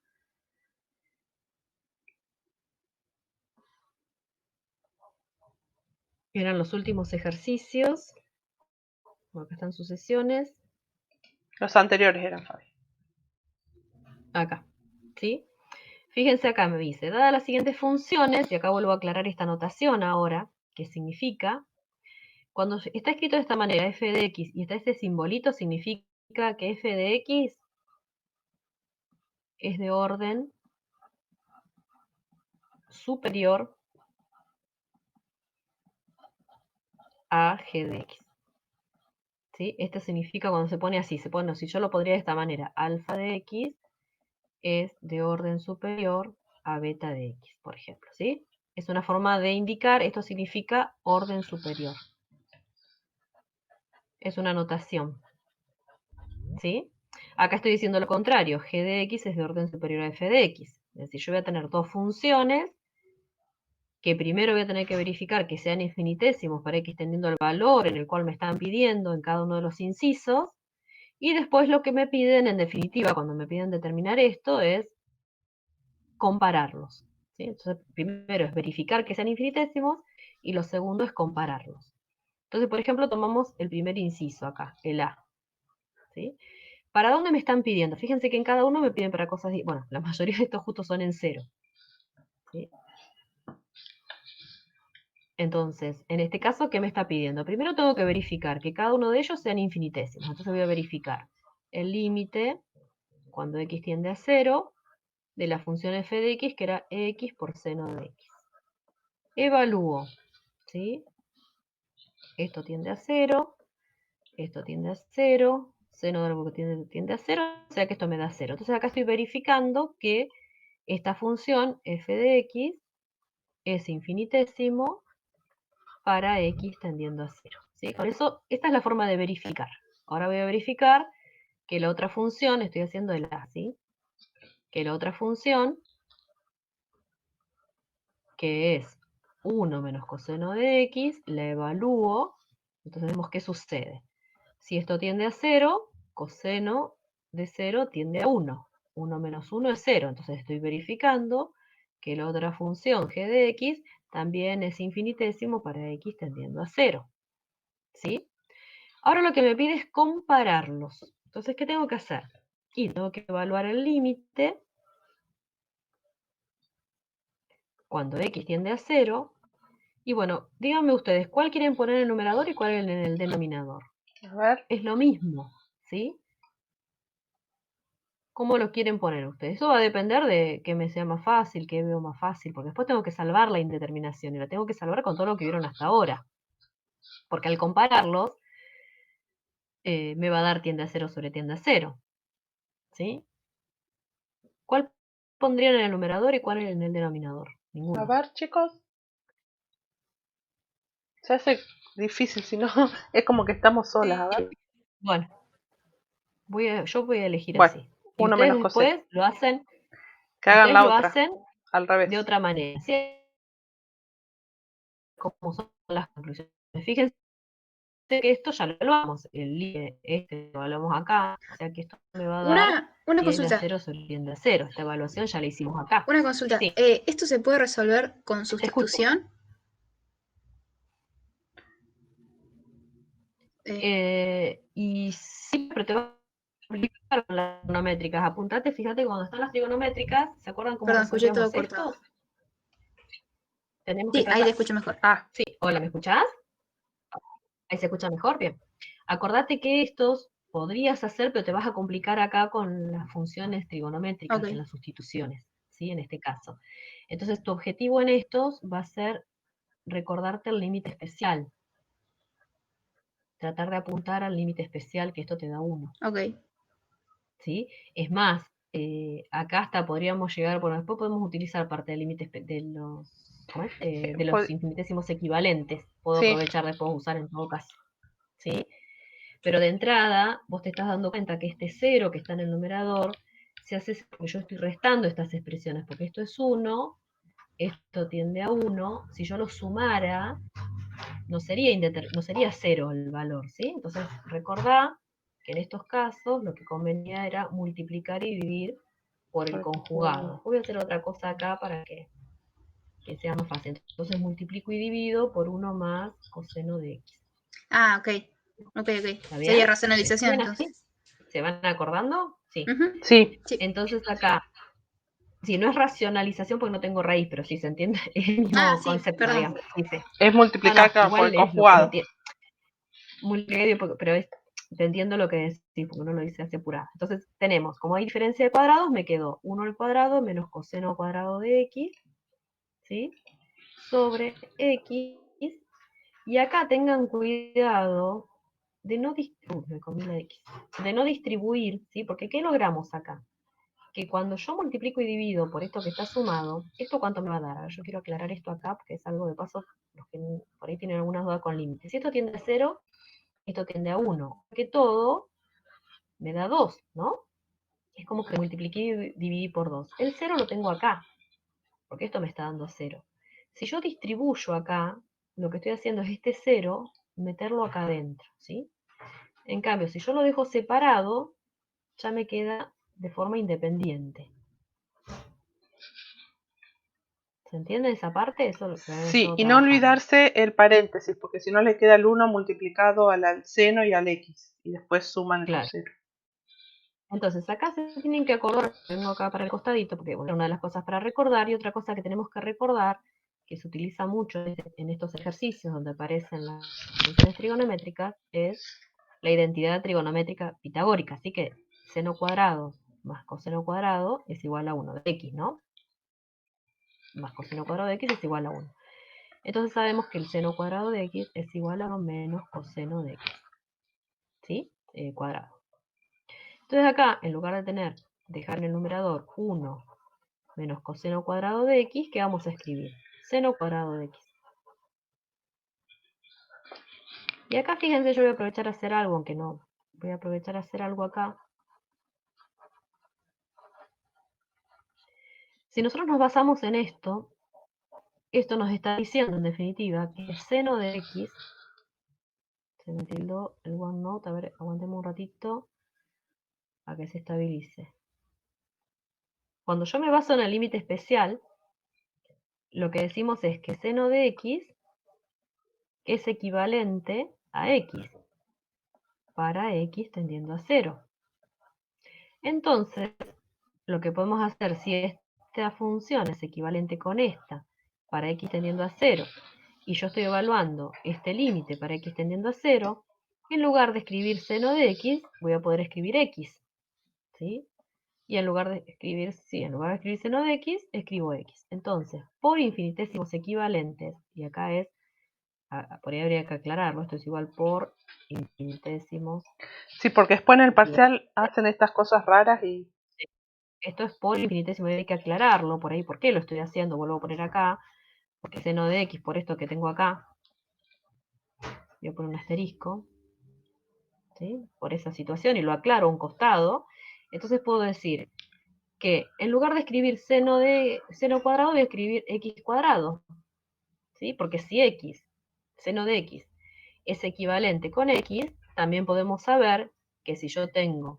Eran los últimos ejercicios. Acá están sus sesiones. Los anteriores eran, Fabi. Acá, ¿sí? Fíjense acá, me dice, dadas las siguientes funciones, y acá vuelvo a aclarar esta notación ahora, que significa, cuando está escrito de esta manera, f de x, y está este simbolito, significa que f de x es de orden superior a g de x. ¿Sí? Esto significa cuando se pone así, si yo lo pondría de esta manera, alfa de x es de orden superior a beta de x, por ejemplo, ¿sí? Es una forma de indicar, esto significa orden superior. Es una notación, ¿sí? Acá estoy diciendo lo contrario, g de x es de orden superior a f de x. Es decir, yo voy a tener dos funciones que primero voy a tener que verificar que sean infinitésimos para x tendiendo al valor en el cual me están pidiendo en cada uno de los incisos, y después lo que me piden, en definitiva, cuando me piden determinar esto, es compararlos. ¿Sí? Entonces, primero es verificar que sean infinitésimos, y lo segundo es compararlos. Entonces, por ejemplo, tomamos el primer inciso acá, el A. ¿Sí? ¿Para dónde me están pidiendo? Fíjense que en cada uno me piden para cosas... Bueno, la mayoría de estos justos son en 0. ¿Sí? Entonces, en este caso, ¿qué me está pidiendo? Primero tengo que verificar que cada uno de ellos sean infinitésimos. Entonces voy a verificar el límite, cuando x tiende a 0, de la función f de x, que era x por seno de x. Evalúo, ¿sí? Esto tiende a 0, esto tiende a 0, seno de algo que tiende a 0, o sea que esto me da 0. Entonces acá estoy verificando que esta función f de x es infinitésimo para x tendiendo a 0. ¿Sí? Por eso, esta es la forma de verificar. Ahora voy a verificar que la otra función, estoy haciendo el A, ¿sí? Que la otra función, que es 1 menos coseno de x, la evalúo. Entonces vemos qué sucede. Si esto tiende a 0, coseno de 0 tiende a 1. 1 menos 1 es 0. Entonces estoy verificando que la otra función g de x también es infinitésimo para x tendiendo a 0. ¿Sí? Ahora lo que me pide es compararlos. Entonces, ¿qué tengo que hacer? Y tengo que evaluar el límite cuando x tiende a 0. Y bueno, díganme ustedes, ¿cuál quieren poner en el numerador y cuál en el denominador? A ver. Es lo mismo, ¿sí? ¿Cómo lo quieren poner ustedes? Eso va a depender de qué me sea más fácil, qué veo más fácil, porque después tengo que salvar la indeterminación y la tengo que salvar con todo lo que vieron hasta ahora. Porque al compararlos, me va a dar tiende a 0 sobre tiende a 0. ¿Sí? ¿Cuál pondrían en el numerador y cuál en el denominador? A Ninguno. ver, chicos. Se hace difícil, si no, es como que estamos solas. A ver. Bueno, yo voy a elegir Bueno, así. Y 1 ustedes menos coseno. después lo hacen, Que hagan la otra, hacen al de revés. otra manera. ¿Sí? Como son las conclusiones. Fíjense que esto ya lo evaluamos. El límite este lo evaluamos acá. O sea que esto me va a dar Una tiende a consulta, 0 sobre tiende a 0. Esta evaluación ya la hicimos acá. una consulta. Sí, ¿Esto se puede resolver con te escucho. sustitución? Y sí, pero te va a aplicar con las trigonométricas. Apuntate, fíjate, cuando están las trigonométricas, ¿se acuerdan cómo Perdón, escuché todo resolvíamos cortado. estos? Tenemos que Sí, ahí te tratar... escucho mejor. Ah, Sí, hola, ¿me escuchás? Ahí se escucha mejor, bien. Acordate que estos podrías hacer, pero te vas a complicar acá con las funciones trigonométricas, Ok. en las sustituciones, ¿sí? En este caso. Entonces, tu objetivo en estos va a ser recordarte el límite especial. Tratar de apuntar al límite especial, que esto te da 1. Ok. ¿Sí? Es más, acá hasta podríamos llegar, bueno, después podemos utilizar parte del límite de los, ¿cómo es? De los infinitésimos equivalentes. Puedo sí. aprovechar después usar en todo caso. ¿Sí? Pero de entrada, vos te estás dando cuenta que este 0 que está en el numerador se hace porque yo estoy restando estas expresiones, porque esto es 1, esto tiende a 1. Si yo lo sumara, no sería 0 el valor, ¿sí? Entonces, recordá que en estos casos lo que convenía era multiplicar y dividir por el conjugado. Voy a hacer otra cosa acá para que sea más fácil. Entonces multiplico y divido por 1 más coseno de x. Ah, ok. Ok. ¿Está bien? Sería racionalización, ¿Bien entonces. así? ¿Se van acordando? Sí. Sí. Sí. Entonces acá, sí, no es racionalización porque no tengo raíz, pero sí se entiende el mismo Ah, sí, concepto, perdón. digamos. Sí. Es multiplicar por Igual el es lo que conjugado. muy medio, pero te entiendo lo que decís, porque uno lo dice así apurado. Entonces tenemos, como hay diferencia de cuadrados, me quedó 1 al cuadrado menos coseno cuadrado de x, ¿sí? Sobre x. Y acá tengan cuidado de no distribuir, ¿sí? Porque ¿qué logramos acá? Que cuando yo multiplico y divido por esto que está sumado, ¿esto cuánto me va a dar? A ver, yo quiero aclarar esto acá, porque es algo de paso, los que por ahí tienen algunas dudas con límites. Si esto tiende a 0, esto tiende a 1. Que todo me da 2, ¿no? Es como que multipliqué y dividí por 2. El 0 lo tengo acá, porque esto me está dando 0. Si yo distribuyo acá, lo que estoy haciendo es este 0, meterlo acá adentro, ¿sí? En cambio, si yo lo dejo separado, ya me queda de forma independiente. ¿Se entiende esa parte? Eso es lo que habíamos Sí, estado y no trabajando. olvidarse el paréntesis, porque si no le queda el 1 multiplicado al seno y al x, y después suman el Claro. coseno. Entonces, acá se tienen que acordar, tengo acá para el costadito, porque bueno, una de las cosas para recordar, y otra cosa que tenemos que recordar, que se utiliza mucho en estos ejercicios donde aparecen las funciones trigonométricas, es la identidad trigonométrica pitagórica. Así que seno cuadrado más coseno cuadrado es igual a 1 de x, ¿no? Más coseno cuadrado de x es igual a 1. Entonces sabemos que el seno cuadrado de x es igual a 1 menos coseno de x, ¿sí? Cuadrado. Entonces acá, en lugar de dejar en el numerador 1 menos coseno cuadrado de x, ¿qué vamos a escribir? Seno cuadrado de x. Y acá fíjense, yo voy a aprovechar a hacer algo, aunque no. Voy a aprovechar a hacer algo acá. Si nosotros nos basamos en esto nos está diciendo en definitiva que el seno de x, se me tildó el OneNote, a ver, aguantemos un ratito a que se estabilice. Cuando yo me baso en el límite especial, lo que decimos es que seno de x es equivalente a x para x tendiendo a 0. Entonces, lo que podemos hacer, si esta función es equivalente con esta para x tendiendo a 0, y yo estoy evaluando este límite para x tendiendo a 0, en lugar de escribir seno de x, voy a poder escribir x, ¿sí? Y en lugar de escribir seno de x, escribo x. Entonces, por infinitésimos equivalentes, y acá es, por ahí habría que aclararlo, esto es igual por infinitésimos. Sí, porque después en el parcial hacen estas cosas raras y... Esto es por infinitésimo, y hay que aclararlo, por ahí, ¿por qué lo estoy haciendo? Vuelvo a poner acá, porque seno de x, por esto que tengo acá, voy a poner un asterisco, ¿sí? Por esa situación, y lo aclaro a un costado. Entonces puedo decir que en lugar de escribir seno cuadrado, voy a escribir x cuadrado, ¿sí? Porque si seno de x, es equivalente con x, también podemos saber que si yo tengo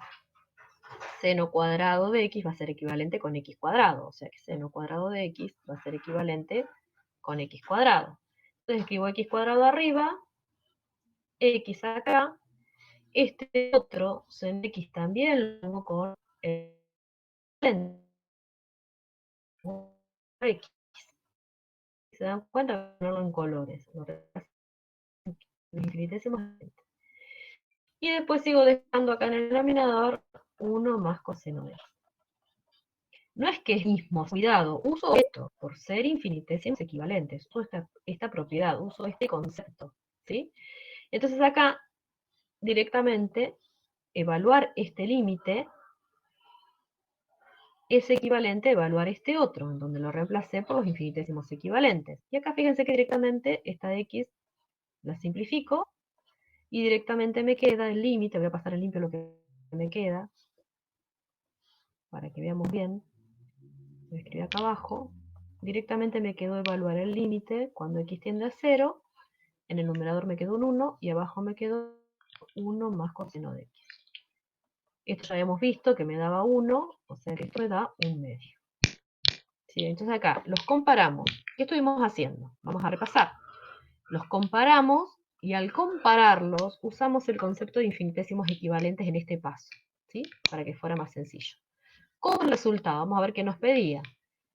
seno cuadrado de x va a ser equivalente con x cuadrado, o sea que seno cuadrado de x va a ser equivalente con x cuadrado. Entonces escribo x cuadrado arriba, x acá, este otro seno de x también lo tengo con x. ¿Se dan cuenta? Ponerlo en colores. Y después sigo dejando acá en el denominador 1 más coseno de x. No es que es mismo, cuidado, uso esto por ser infinitesimos equivalentes, uso esta propiedad, uso este concepto, ¿sí? Entonces acá, directamente, evaluar este límite es equivalente a evaluar este otro, en donde lo reemplacé por los infinitesimos equivalentes. Y acá fíjense que directamente esta de x la simplifico, y directamente me queda el límite, voy a pasar en limpio lo que me queda, para que veamos bien. Voy a escribir acá abajo, directamente me quedó evaluar el límite cuando x tiende a 0, en el numerador me quedó un 1 y abajo me quedó 1 más coseno de x. Esto ya habíamos visto que me daba 1, o sea que esto me da 1/2. ¿Sí? Entonces acá los comparamos. ¿Qué estuvimos haciendo? Vamos a repasar. Los comparamos y al compararlos usamos el concepto de infinitesimos equivalentes en este paso, ¿sí? Para que fuera más sencillo. Como resultado, vamos a ver qué nos pedía.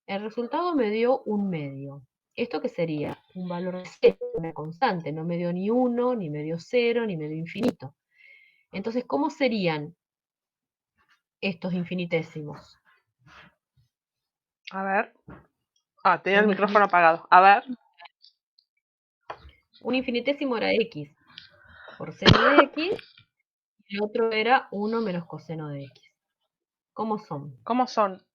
El resultado me dio 1/2. ¿Esto qué sería? Un valor de 0, una constante. No me dio ni 1, ni me dio 0, ni me dio infinito. Entonces, ¿cómo serían estos infinitesimos? A ver. Ah, tenía el micrófono apagado. A ver. Un infinitésimo era x por seno de x, y el otro era 1 menos coseno de x. ¿Cómo son? ¿Cómo son?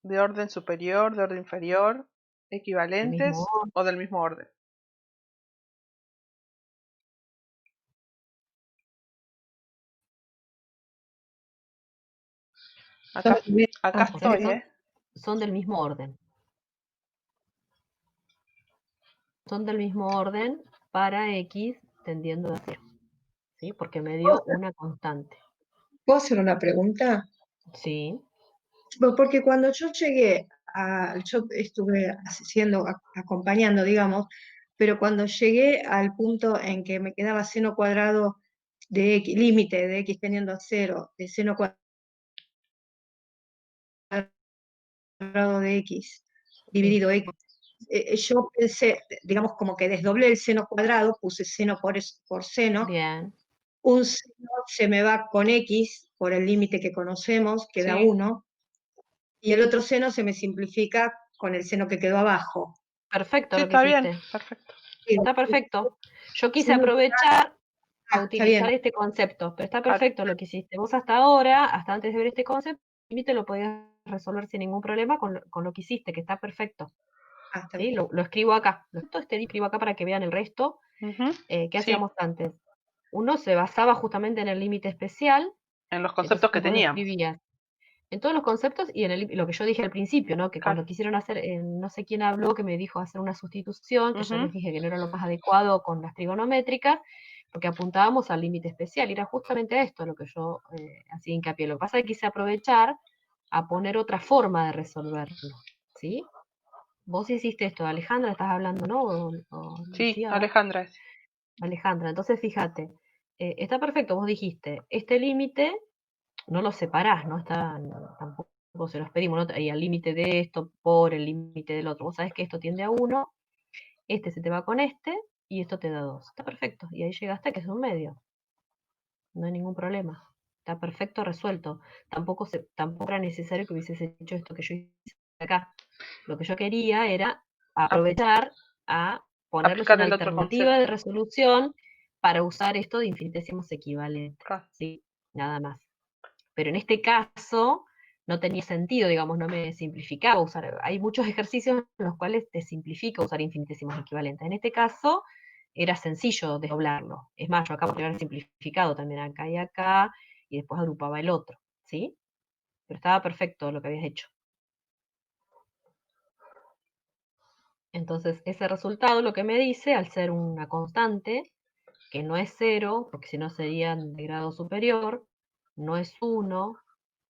¿De orden superior, de orden inferior, equivalentes o del mismo orden? Acá estoy, ¿eh? Son del mismo orden. son del mismo orden para x tendiendo a 0, ¿sí? Porque me dio una constante. ¿Puedo hacer una pregunta? Sí, Porque cuando yo llegué yo estuve acompañando, digamos, pero cuando llegué al punto en que me quedaba seno cuadrado de x, límite de x teniendo a 0, de seno cuadrado de x dividido x, yo pensé, digamos, como que desdoblé el seno cuadrado, puse seno por seno, bien, un seno se me va con x por el límite que conocemos, queda Sí. 1, y el otro seno se me simplifica con el seno que quedó abajo. perfecto Sí, lo que está bien, hiciste. perfecto. Está perfecto. Yo quise Seno- aprovechar a está bien. utilizar este concepto, pero está Claro. perfecto lo que hiciste. Vos hasta ahora, hasta antes de ver este concepto, el límite lo podías resolver sin ningún problema con lo que hiciste, que está perfecto. Está ¿Sí? bien. Lo escribo acá. Escribo acá para que vean el resto. Ujú. ¿Qué Sí, hacíamos antes? Uno se basaba justamente en el límite especial, en los entonces conceptos que vos teníamos. escribías en todos los conceptos y en lo que yo dije al principio, ¿no? Que Claro. cuando quisieron hacer, no sé quién habló, que me dijo hacer una sustitución, que yo Ujú. les dije que no era lo más adecuado con las trigonométricas, porque apuntábamos al límite especial, y era justamente a esto lo que yo hacía hincapié. Lo que pasa es que quise aprovechar a poner otra forma de resolverlo, ¿sí? Vos hiciste esto, Alejandra, estás hablando, ¿no? O Sí, Lucía, a ver. Alejandra es. Alejandra, entonces fíjate, está perfecto, vos dijiste, este límite no lo separás, ¿no? Tampoco se los pedimos, ¿no? Y al límite de esto por el límite del otro. Vos sabés que esto tiende a 1, este se te va con este, y esto te da 2. Está perfecto. Y ahí llegaste a que es un medio. No hay ningún problema. Está perfecto resuelto. Tampoco era necesario que hubieses hecho esto que yo hice acá. Lo que yo quería era Ap- aprovechar a ponerles aplicar una el otro alternativa concepto. de resolución para usar esto de infinitesimos equivalentes. Claro. ¿Sí? Nada más. Pero en este caso no tenía sentido, digamos, no me simplificaba usar. Hay muchos ejercicios en los cuales te simplifica usar infinitesimos equivalentes. En este caso era sencillo desdoblarlo. Es más, yo acá podría haber simplificado también acá y después agrupaba el otro, ¿sí? Pero estaba perfecto lo que habías hecho. Entonces, ese resultado lo que me dice, al ser una constante, que no es 0, porque si no serían de grado superior, no es 1,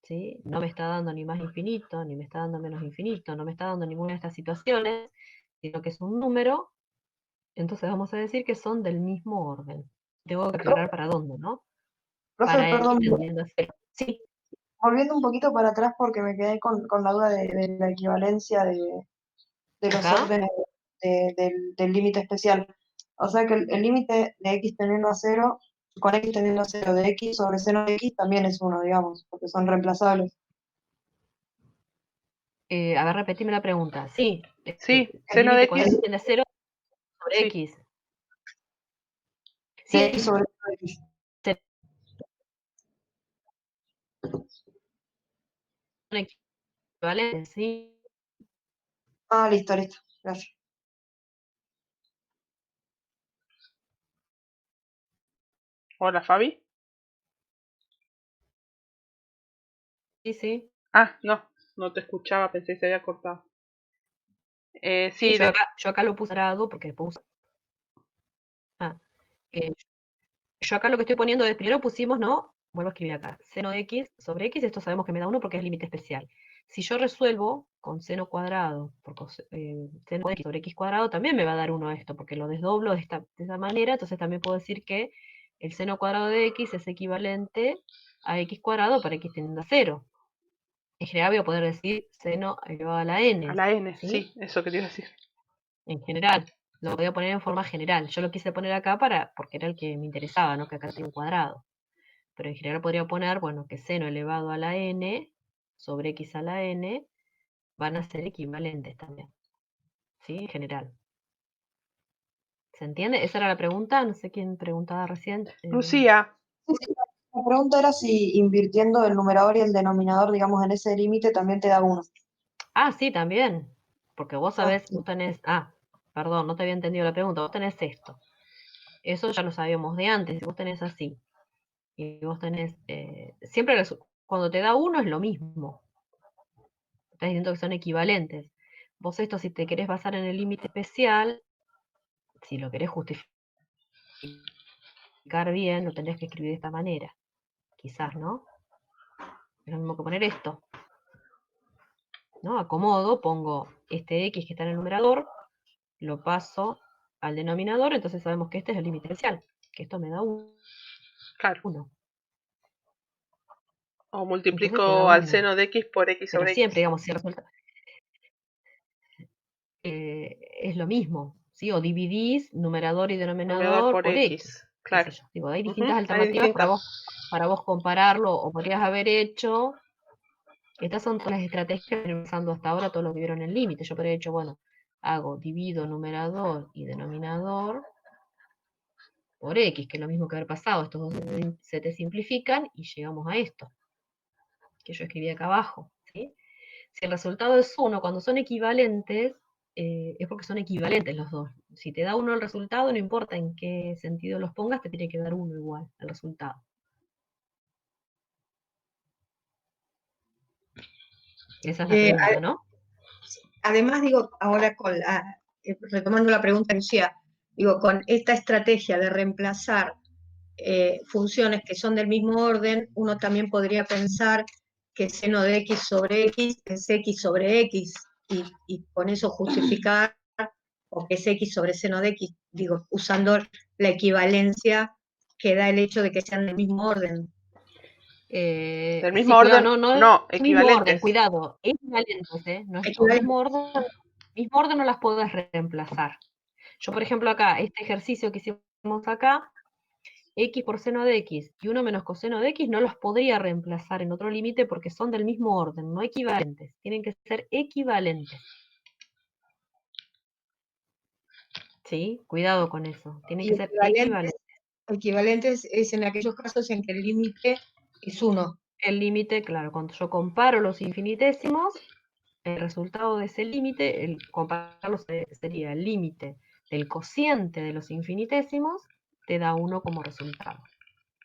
¿sí? No me está dando ni más infinito, ni me está dando menos infinito, no me está dando ninguna de estas situaciones, sino que es un número, entonces vamos a decir que son del mismo orden. Tengo que aclarar para dónde, ¿no? Profe, Para X perdón, tendiendo a 0. Sí, volviendo un poquito para atrás porque me quedé con la duda de la equivalencia de los acá. órdenes del límite especial. O sea que el límite de x teniendo a 0, con x teniendo a 0 de x sobre seno de x también es 1, digamos, porque son reemplazables. A ver, repetime la pregunta. Sí, Sí, el seno de límite cuando X. X tiende a 0 sobre Sí. X. De Sí, x sobre seno de x. son equivalentes, sí. Ah, listo, listo. Gracias. Hola, Fabi. Sí, sí. Ah, no, no te escuchaba, pensé que se había cortado. Sí, Sí, yo acá lo puse grado porque puse. Ah, eh, yo acá lo que estoy poniendo es, primero pusimos, ¿no? Vuelvo a escribir acá, seno de x sobre x, esto sabemos que me da 1 porque es límite especial. Si yo resuelvo con seno cuadrado, seno de x sobre x cuadrado, también me va a dar 1 esto, porque lo desdoblo de esta manera, entonces también puedo decir que el seno cuadrado de x es equivalente a x cuadrado para x teniendo a 0. En general voy a poder decir seno elevado a la a n, la N, ¿sí? sí, eso quería decir. En general, lo voy a poner en forma general. Yo lo quise poner acá porque era el que me interesaba, ¿no? Que acá tiene un cuadrado. Pero en general podría poner, bueno, que seno elevado a la n sobre x a la n van a ser equivalentes también. ¿Sí? En general. ¿Se entiende? Esa era la pregunta. No sé quién preguntaba recién. Lucía, Sí, sí, la pregunta era si invirtiendo el numerador y el denominador, digamos, en ese límite también te da 1. Sí, también. Porque vos Ah, sabés, vos tenés. Perdón, no te había entendido la pregunta. Vos tenés esto. Eso ya lo sabíamos de antes. Si vos tenés así. Y vos tenés. Siempre cuando te da 1 es lo mismo. Estás diciendo que son equivalentes. Vos esto, si te querés basar en el límite especial, si lo querés justificar bien, lo tendrías que escribir de esta manera. Quizás, ¿no? Es lo mismo que poner esto. ¿No? Acomodo, pongo este x que está en el numerador, lo paso al denominador, entonces sabemos que este es el límite inicial, que esto me da 1. Claro. O Entonces multiplico te da al 1. seno de x por x Pero sobre siempre, x. digamos, si resulta... es lo mismo, ¿sí? O dividís numerador y Numerador denominador por por x, x. qué Claro. sé yo. Digo, hay Ujú, distintas hay alternativas distintas. para vos compararlo, o podrías haber hecho... Estas son todas las estrategias que vienen usando hasta ahora todos los que vieron el límite. Yo podría haber hecho, bueno, divido numerador y denominador por x, que es lo mismo que haber pasado. Estos dos se te simplifican y llegamos a esto, que yo escribí acá abajo, ¿sí? Si el resultado es 1, cuando son equivalentes, es porque son equivalentes los dos. Si te da 1 el resultado, no importa en qué sentido los pongas, te tiene que dar 1 igual el resultado. Esa es la pregunta, ¿no? Además, digo, ahora retomando la pregunta de Lucía, digo, con esta estrategia de reemplazar funciones que son del mismo orden, uno también podría pensar que seno de x sobre x es x sobre x, y con eso justificar o que es x sobre seno de x, digo, usando la equivalencia que da el hecho de que sean del mismo orden. Del Sí, mismo cuidado, orden. no es No, el mismo orden, equivalentes. cuidado, equivalentes, no es o Equivalente. mismo orden no las podés reemplazar. Yo, por ejemplo, acá, este ejercicio que hicimos acá, x por seno de x y 1 menos coseno de x, no los podría reemplazar en otro límite porque son del mismo orden, no equivalentes. Tienen que ser equivalentes. ¿Sí? Cuidado con eso. Tienen Y que ser equivalentes. equivalentes es en aquellos casos en que el límite es 1. El límite, claro, cuando yo comparo los infinitésimos, el resultado de ese límite, el compararlo sería el límite del cociente de los infinitésimos, te da 1 como resultado.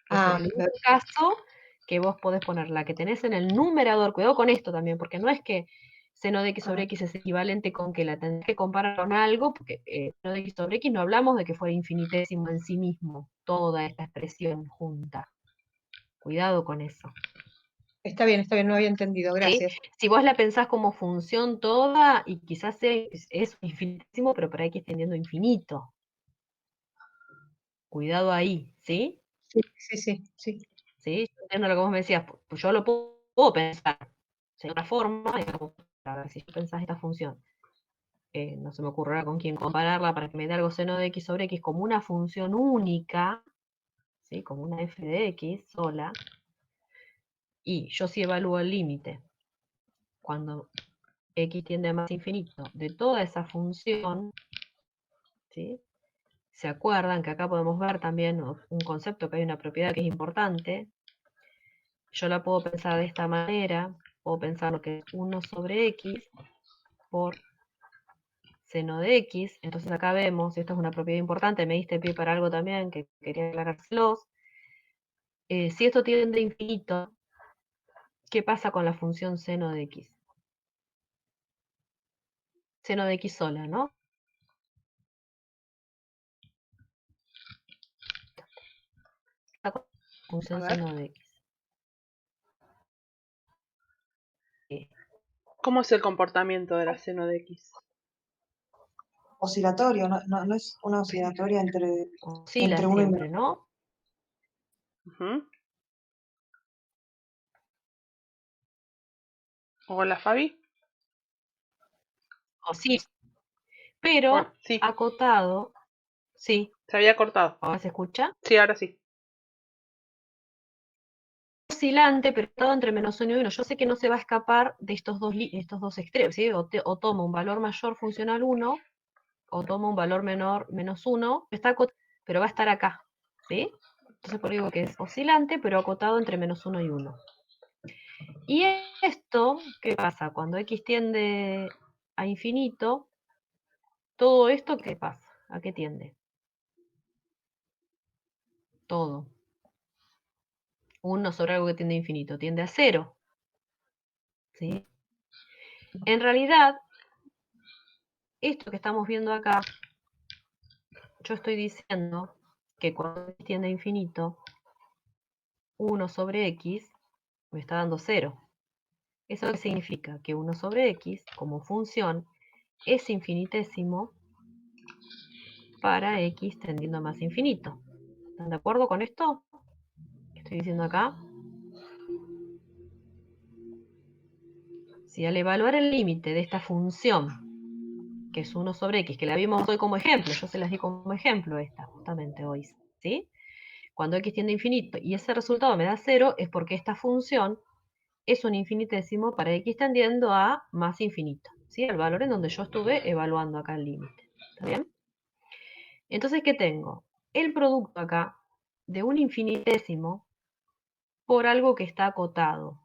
Es el único caso que vos podés poner la que tenés en el numerador. Cuidado con esto también, porque no es que seno de x sobre x es equivalente con que la tenés que comparar con algo, porque seno de x sobre x no hablamos de que fuera infinitésimo en sí mismo, toda esta expresión junta. Cuidado con eso. Está bien, no había entendido, gracias. ¿Sí? Si vos la pensás como función toda, y quizás es infinitésimo, pero para x tendiendo a infinito. Cuidado ahí, ¿sí? Sí. ¿Sí? Yo entiendo lo que vos me decías, pues yo lo puedo pensar de otra forma, digamos, a ver si yo pensás esta función. No se me ocurrirá con quién compararla para que me dé algo seno de x sobre x como una función única, ¿sí? Como una f de x sola, y yo sí evalúo el límite cuando x tiende a más infinito de toda esa función, ¿sí? ¿Se acuerdan que acá podemos ver también un concepto, que hay una propiedad que es importante? Yo la puedo pensar de esta manera, puedo pensar lo que es 1 sobre x por seno de x, entonces acá vemos, y esto es una propiedad importante, me diste pie para algo también que quería aclarárselos. Si esto tiende a infinito, ¿qué pasa con la función seno de x? Seno de x sola, ¿no? La función seno de x. ¿Cómo es el comportamiento de la seno de x? Oscilatorio, no es una oscilatoria Oscila entre 1 y siempre, menos. ¿no? Ujú. Hola, Fabi. Oscila. Pero Bueno, sí, acotado, sí. se había cortado. ¿Ahora se escucha? Sí, ahora sí. Oscilante, pero todo entre menos 1 y 1. Yo sé que no se va a escapar de estos dos extremos, ¿sí? O toma un valor mayor funcional 1, o toma un valor menor menos 1, pero va a estar acá, ¿sí? Entonces por eso digo que es oscilante, pero acotado entre menos 1 y 1. Y esto, ¿qué pasa? Cuando x tiende a infinito, todo esto, ¿qué pasa? ¿A qué tiende? Todo. 1 sobre algo que tiende a infinito, tiende a 0. ¿Sí? En realidad, esto que estamos viendo acá yo estoy diciendo que cuando x tiende a infinito, 1 sobre x me está dando 0. ¿Eso qué significa? Que 1 sobre x, como función, es infinitésimo para x tendiendo a más infinito. ¿Están de acuerdo con esto que estoy diciendo acá? Si al evaluar el límite de esta función, que es 1 sobre x, que la vimos hoy como ejemplo, yo se las di como ejemplo esta, justamente hoy, ¿sí? Cuando x tiende a infinito y ese resultado me da 0, es porque esta función es un infinitésimo para x tendiendo a más infinito, ¿sí? El valor en donde yo estuve evaluando acá el límite, ¿está bien? Entonces, ¿qué tengo? El producto acá de un infinitésimo por algo que está acotado.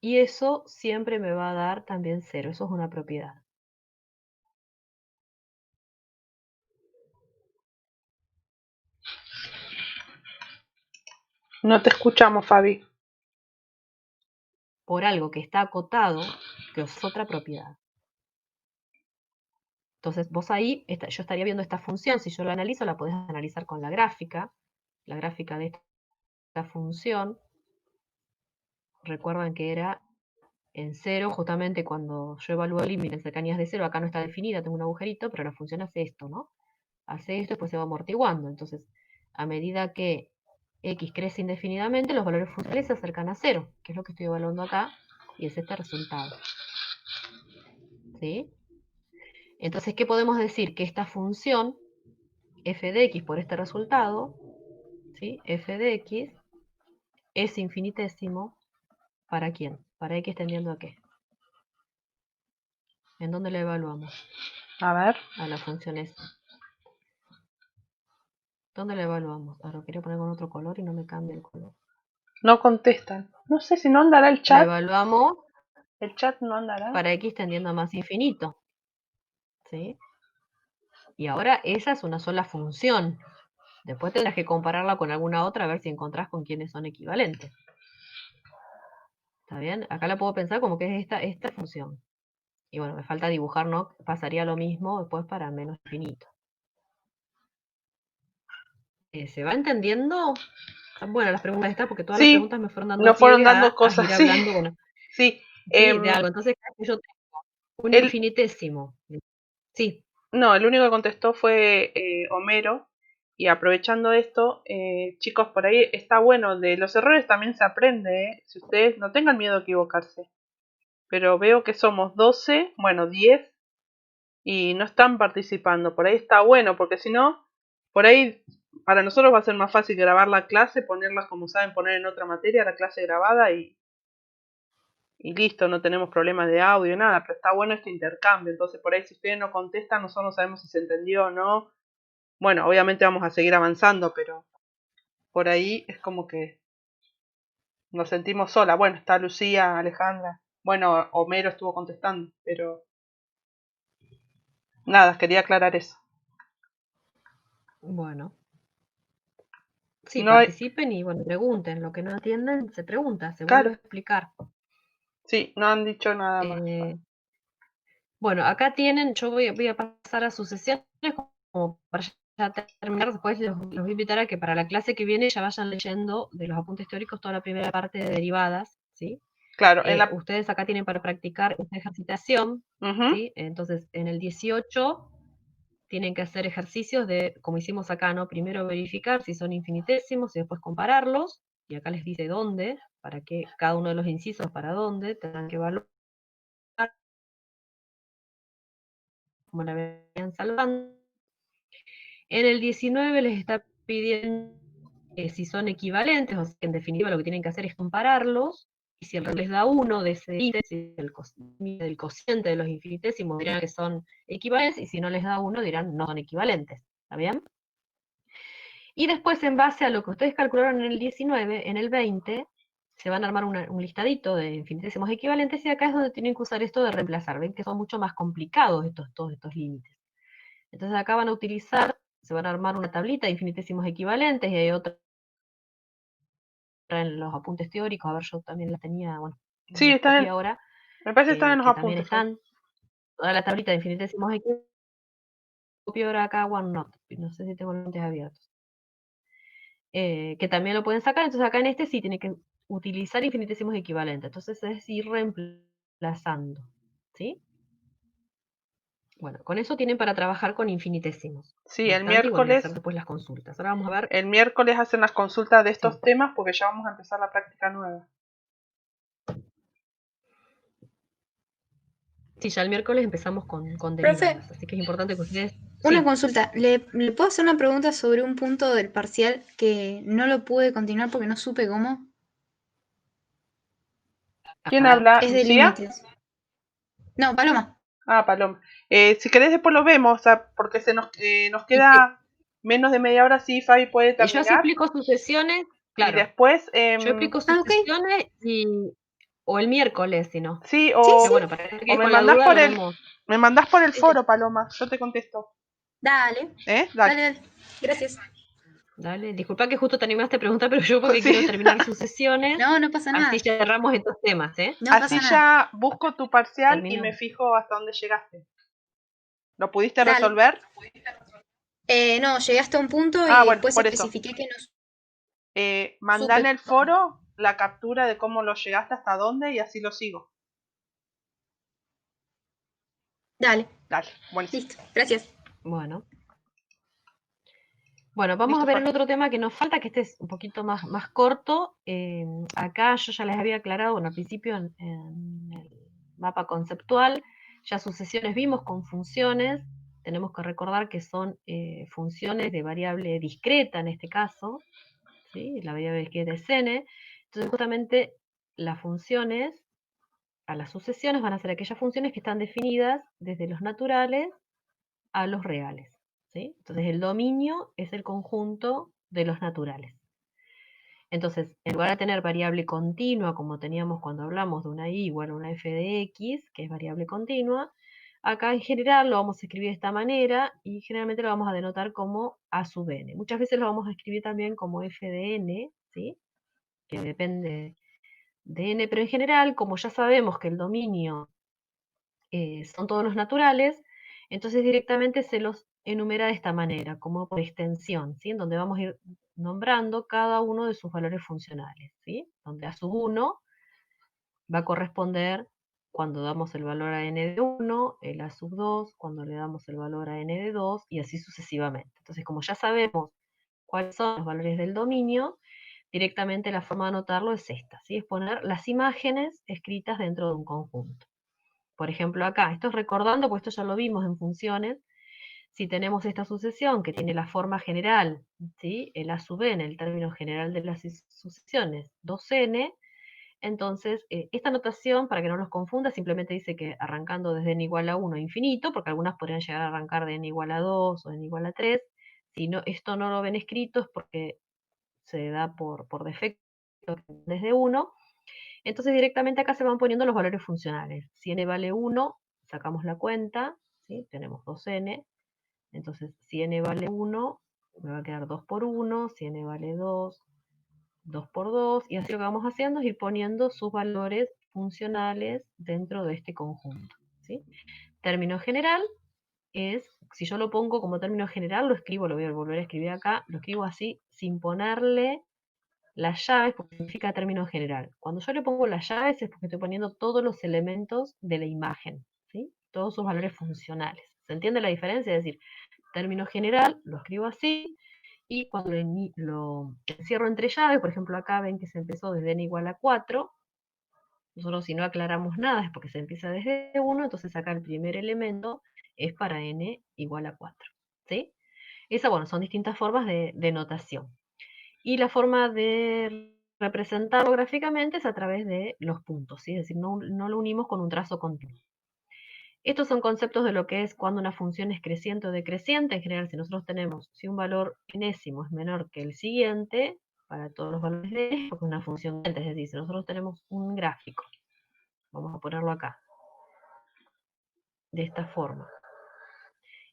Y eso siempre me va a dar también 0, eso es una propiedad. No te escuchamos, Fabi. Por algo que está acotado, que es otra propiedad. Entonces, vos ahí, yo estaría viendo esta función, si yo la analizo, la podés analizar con la gráfica de esta función. Recuerdan que era en 0, justamente cuando yo evalúo el límite en cercanías de 0, acá no está definida, tengo un agujerito, pero la función hace esto, ¿no? Hace esto y después se va amortiguando. Entonces, a medida que x crece indefinidamente, los valores funcionales se acercan a 0, que es lo que estoy evaluando acá, y es este resultado. ¿Sí? Entonces, ¿qué podemos decir? Que esta función, f de x por este resultado, ¿sí? F de x es infinitésimo, ¿para quién? ¿Para x tendiendo a qué? ¿En dónde la evaluamos? A ver. A la función esa. ¿Dónde la evaluamos? Ahora lo quería poner con otro color y no me cambia el color. No contestan. No sé si no andará el La chat. evaluamos El chat no andará. para x tendiendo a más infinito. ¿Sí? Y ahora esa es una sola función. Después tendrás que compararla con alguna otra a ver si encontrás con quiénes son equivalentes. ¿Está bien? Acá la puedo pensar como que es esta función. Y bueno, me falta dibujar, ¿no? Pasaría lo mismo después para menos infinito. ¿Se va entendiendo? Están buenas las preguntas estas porque todas las Sí, preguntas me fueron dando nos fueron pie dando a cosas, ir sí. hablando con, Sí. sí, de algo. Entonces, yo tengo un el, infinitésimo. Sí, No, el único que contestó fue Homero. Y aprovechando esto, chicos, por ahí está bueno, de los errores también se aprende, ¿eh? Si ustedes no tengan miedo a equivocarse. Pero veo que somos 12, bueno, 10, y no están participando. Por ahí está bueno, porque si no, por ahí para nosotros va a ser más fácil grabar la clase, ponerla como saben poner en otra materia, la clase grabada y listo, no tenemos problemas de audio, nada, pero está bueno este intercambio. Entonces, por ahí si ustedes no contestan, nosotros no sabemos si se entendió o no. Bueno, obviamente vamos a seguir avanzando, pero por ahí es como que nos sentimos sola. Bueno, está Lucía, Alejandra. Bueno, Homero estuvo contestando, pero nada, quería aclarar eso. bueno. Sí, No hay... participen y bueno, pregunten. Lo que no entienden se pregunta, se vuelve Claro, a explicar. sí, no han dicho nada más. Bueno, acá tienen, yo voy a pasar a sus sesiones como para ya terminar. Después los voy a invitar a que para la clase que viene ya vayan leyendo de los apuntes teóricos toda la primera parte de derivadas, ¿sí? Claro, en la... Ustedes acá tienen para practicar esta ejercitación, ¿sí? Entonces, en el 18 tienen que hacer ejercicios de, como hicimos acá, ¿no? Primero verificar si son infinitésimos y después compararlos, y acá les dice dónde, para que cada uno de los incisos para dónde, tendrán que evaluar como la venían salvando. En el 19 les está pidiendo si son equivalentes, o sea, en definitiva lo que tienen que hacer es compararlos, y si el les da 1 de ese índice, del cociente de los infinitésimos, dirán que son equivalentes, y si no les da 1 dirán no son equivalentes. ¿Está bien? Y después, en base a lo que ustedes calcularon en el 19, en el 20, se van a armar un listadito de infinitésimos equivalentes, y acá es donde tienen que usar esto de reemplazar. Ven que son mucho más complicados todos estos límites. Entonces acá van a utilizar, se van a armar una tablita de infinitésimos equivalentes, y hay otra en los apuntes teóricos. A ver, yo también la tenía, bueno, Sí, las están copié en... ahora, Me parece que están en los que también apuntes. están, toda la tablita de infinitesimos copio ahora acá a OneNote, no sé si tengo los lentes abiertos. Que también lo pueden sacar, entonces acá en este sí tiene que utilizar infinitesimos equivalentes, entonces es ir reemplazando, ¿sí? Bueno, con eso tienen para trabajar con infinitesimos. Sí, el Bastante, y bueno, y hacer miércoles, después las consultas. Ahora vamos a ver, el miércoles hacen las consultas de estos sí, temas porque ya vamos a empezar la práctica nueva. sí, ya el miércoles empezamos con Profe, derivadas, así que es importante que ustedes, una sí, consulta. ¿Le puedo hacer una pregunta sobre un punto del parcial que no lo pude continuar porque no supe cómo? ¿Quién a ver, habla? Es de ¿Lucía? límites. No, Paloma. Ah, Paloma. Si querés después lo vemos, porque nos y, que- queda menos de media hora, sí, Fabi puede y yo así terminar. explico sucesiones, Y claro, después, yo explico Ah, ok. sucesiones o el miércoles, si no. sí, Sí, Pero sí. bueno, para que o quedes con la duda, lo vemos. me mandás por el Sí, sí. foro, Paloma, yo te contesto. Dale. Dale. Dale, dale. Gracias. Dale, disculpa que justo te animaste a preguntar, pero yo porque quiero Sí. terminar sucesiones, No, no pasa así nada. cerramos estos temas, ¿eh? No Así pasa nada. ya busco tu parcial y Termino. me fijo hasta dónde llegaste. ¿Lo pudiste Dale. resolver? No, llegué hasta un punto Ah, y bueno, después por eso. especifiqué que no Mandá en supe. el foro la captura de cómo lo llegaste hasta dónde y así lo sigo. Dale. Dale, buenísimo. Listo. Gracias. Bueno. Bueno, vamos a Listo, ver Fabi. el otro tema que nos falta, que este es un poquito más corto. Acá yo ya les había aclarado, bueno, al principio en el mapa conceptual, ya sucesiones vimos con funciones. Tenemos que recordar que son funciones de variable discreta en este caso, ¿sí? La variable discreta es n. Entonces justamente las funciones, a las sucesiones van a ser aquellas funciones que están definidas desde los naturales a los reales, ¿sí? Entonces el dominio es el conjunto de los naturales. Entonces, en lugar de tener variable continua, como teníamos cuando hablamos de una y igual a una f de x, que es variable continua, acá en general lo vamos a escribir de esta manera y generalmente lo vamos a denotar como a sub n. Muchas veces lo vamos a escribir también como f de n, ¿sí? Que depende de n, pero en general, como ya sabemos que el dominio son todos los naturales, entonces directamente se los enumera de esta manera, como por extensión, ¿sí? En donde vamos a ir nombrando cada uno de sus valores funcionales, ¿sí? Donde a sub 1 va a corresponder cuando damos el valor a n de 1, el a sub 2, cuando le damos el valor a n de 2, y así sucesivamente. Entonces, como ya sabemos cuáles son los valores del dominio, directamente la forma de anotarlo es esta, ¿sí? Es poner las imágenes escritas dentro de un conjunto. Por ejemplo, acá, esto es recordando, pues esto ya lo vimos en funciones, si tenemos esta sucesión que tiene la forma general, ¿sí? El a sub n, el término general de las sucesiones, 2n, entonces esta notación, para que no los confunda, simplemente dice que arrancando desde n igual a 1 a infinito, porque algunas podrían llegar a arrancar de n igual a 2 o n igual a 3, si no, esto no lo ven escrito es porque se da por defecto desde 1, entonces directamente acá se van poniendo los valores funcionales. Si n vale 1, sacamos la cuenta, ¿sí? Tenemos 2n, entonces si n vale 1, me va a quedar 2 por 1, si n vale 2, 2 por 2, y así lo que vamos haciendo es ir poniendo sus valores funcionales dentro de este conjunto, ¿sí? Término general es, si yo lo pongo como término general, lo escribo, lo voy a volver a escribir acá, lo escribo así, sin ponerle las llaves, porque significa término general. Cuando yo le pongo las llaves es porque estoy poniendo todos los elementos de la imagen, ¿sí? Todos sus valores funcionales. ¿Se entiende la diferencia? Es decir, término general lo escribo así, y cuando lo encierro entre llaves, por ejemplo acá ven que se empezó desde n igual a 4, nosotros si no aclaramos nada es porque se empieza desde 1, entonces acá el primer elemento es para n igual a 4, ¿sí? Esas, bueno, son distintas formas de notación. Y la forma de representarlo gráficamente es a través de los puntos, ¿sí? Es decir, no lo unimos con un trazo continuo. Estos son conceptos de lo que es cuando una función es creciente o decreciente. En general, si nosotros tenemos, si un valor enésimo es menor que el siguiente, para todos los valores de n, porque es una función, es decir, si nosotros tenemos un gráfico, vamos a ponerlo acá, de esta forma,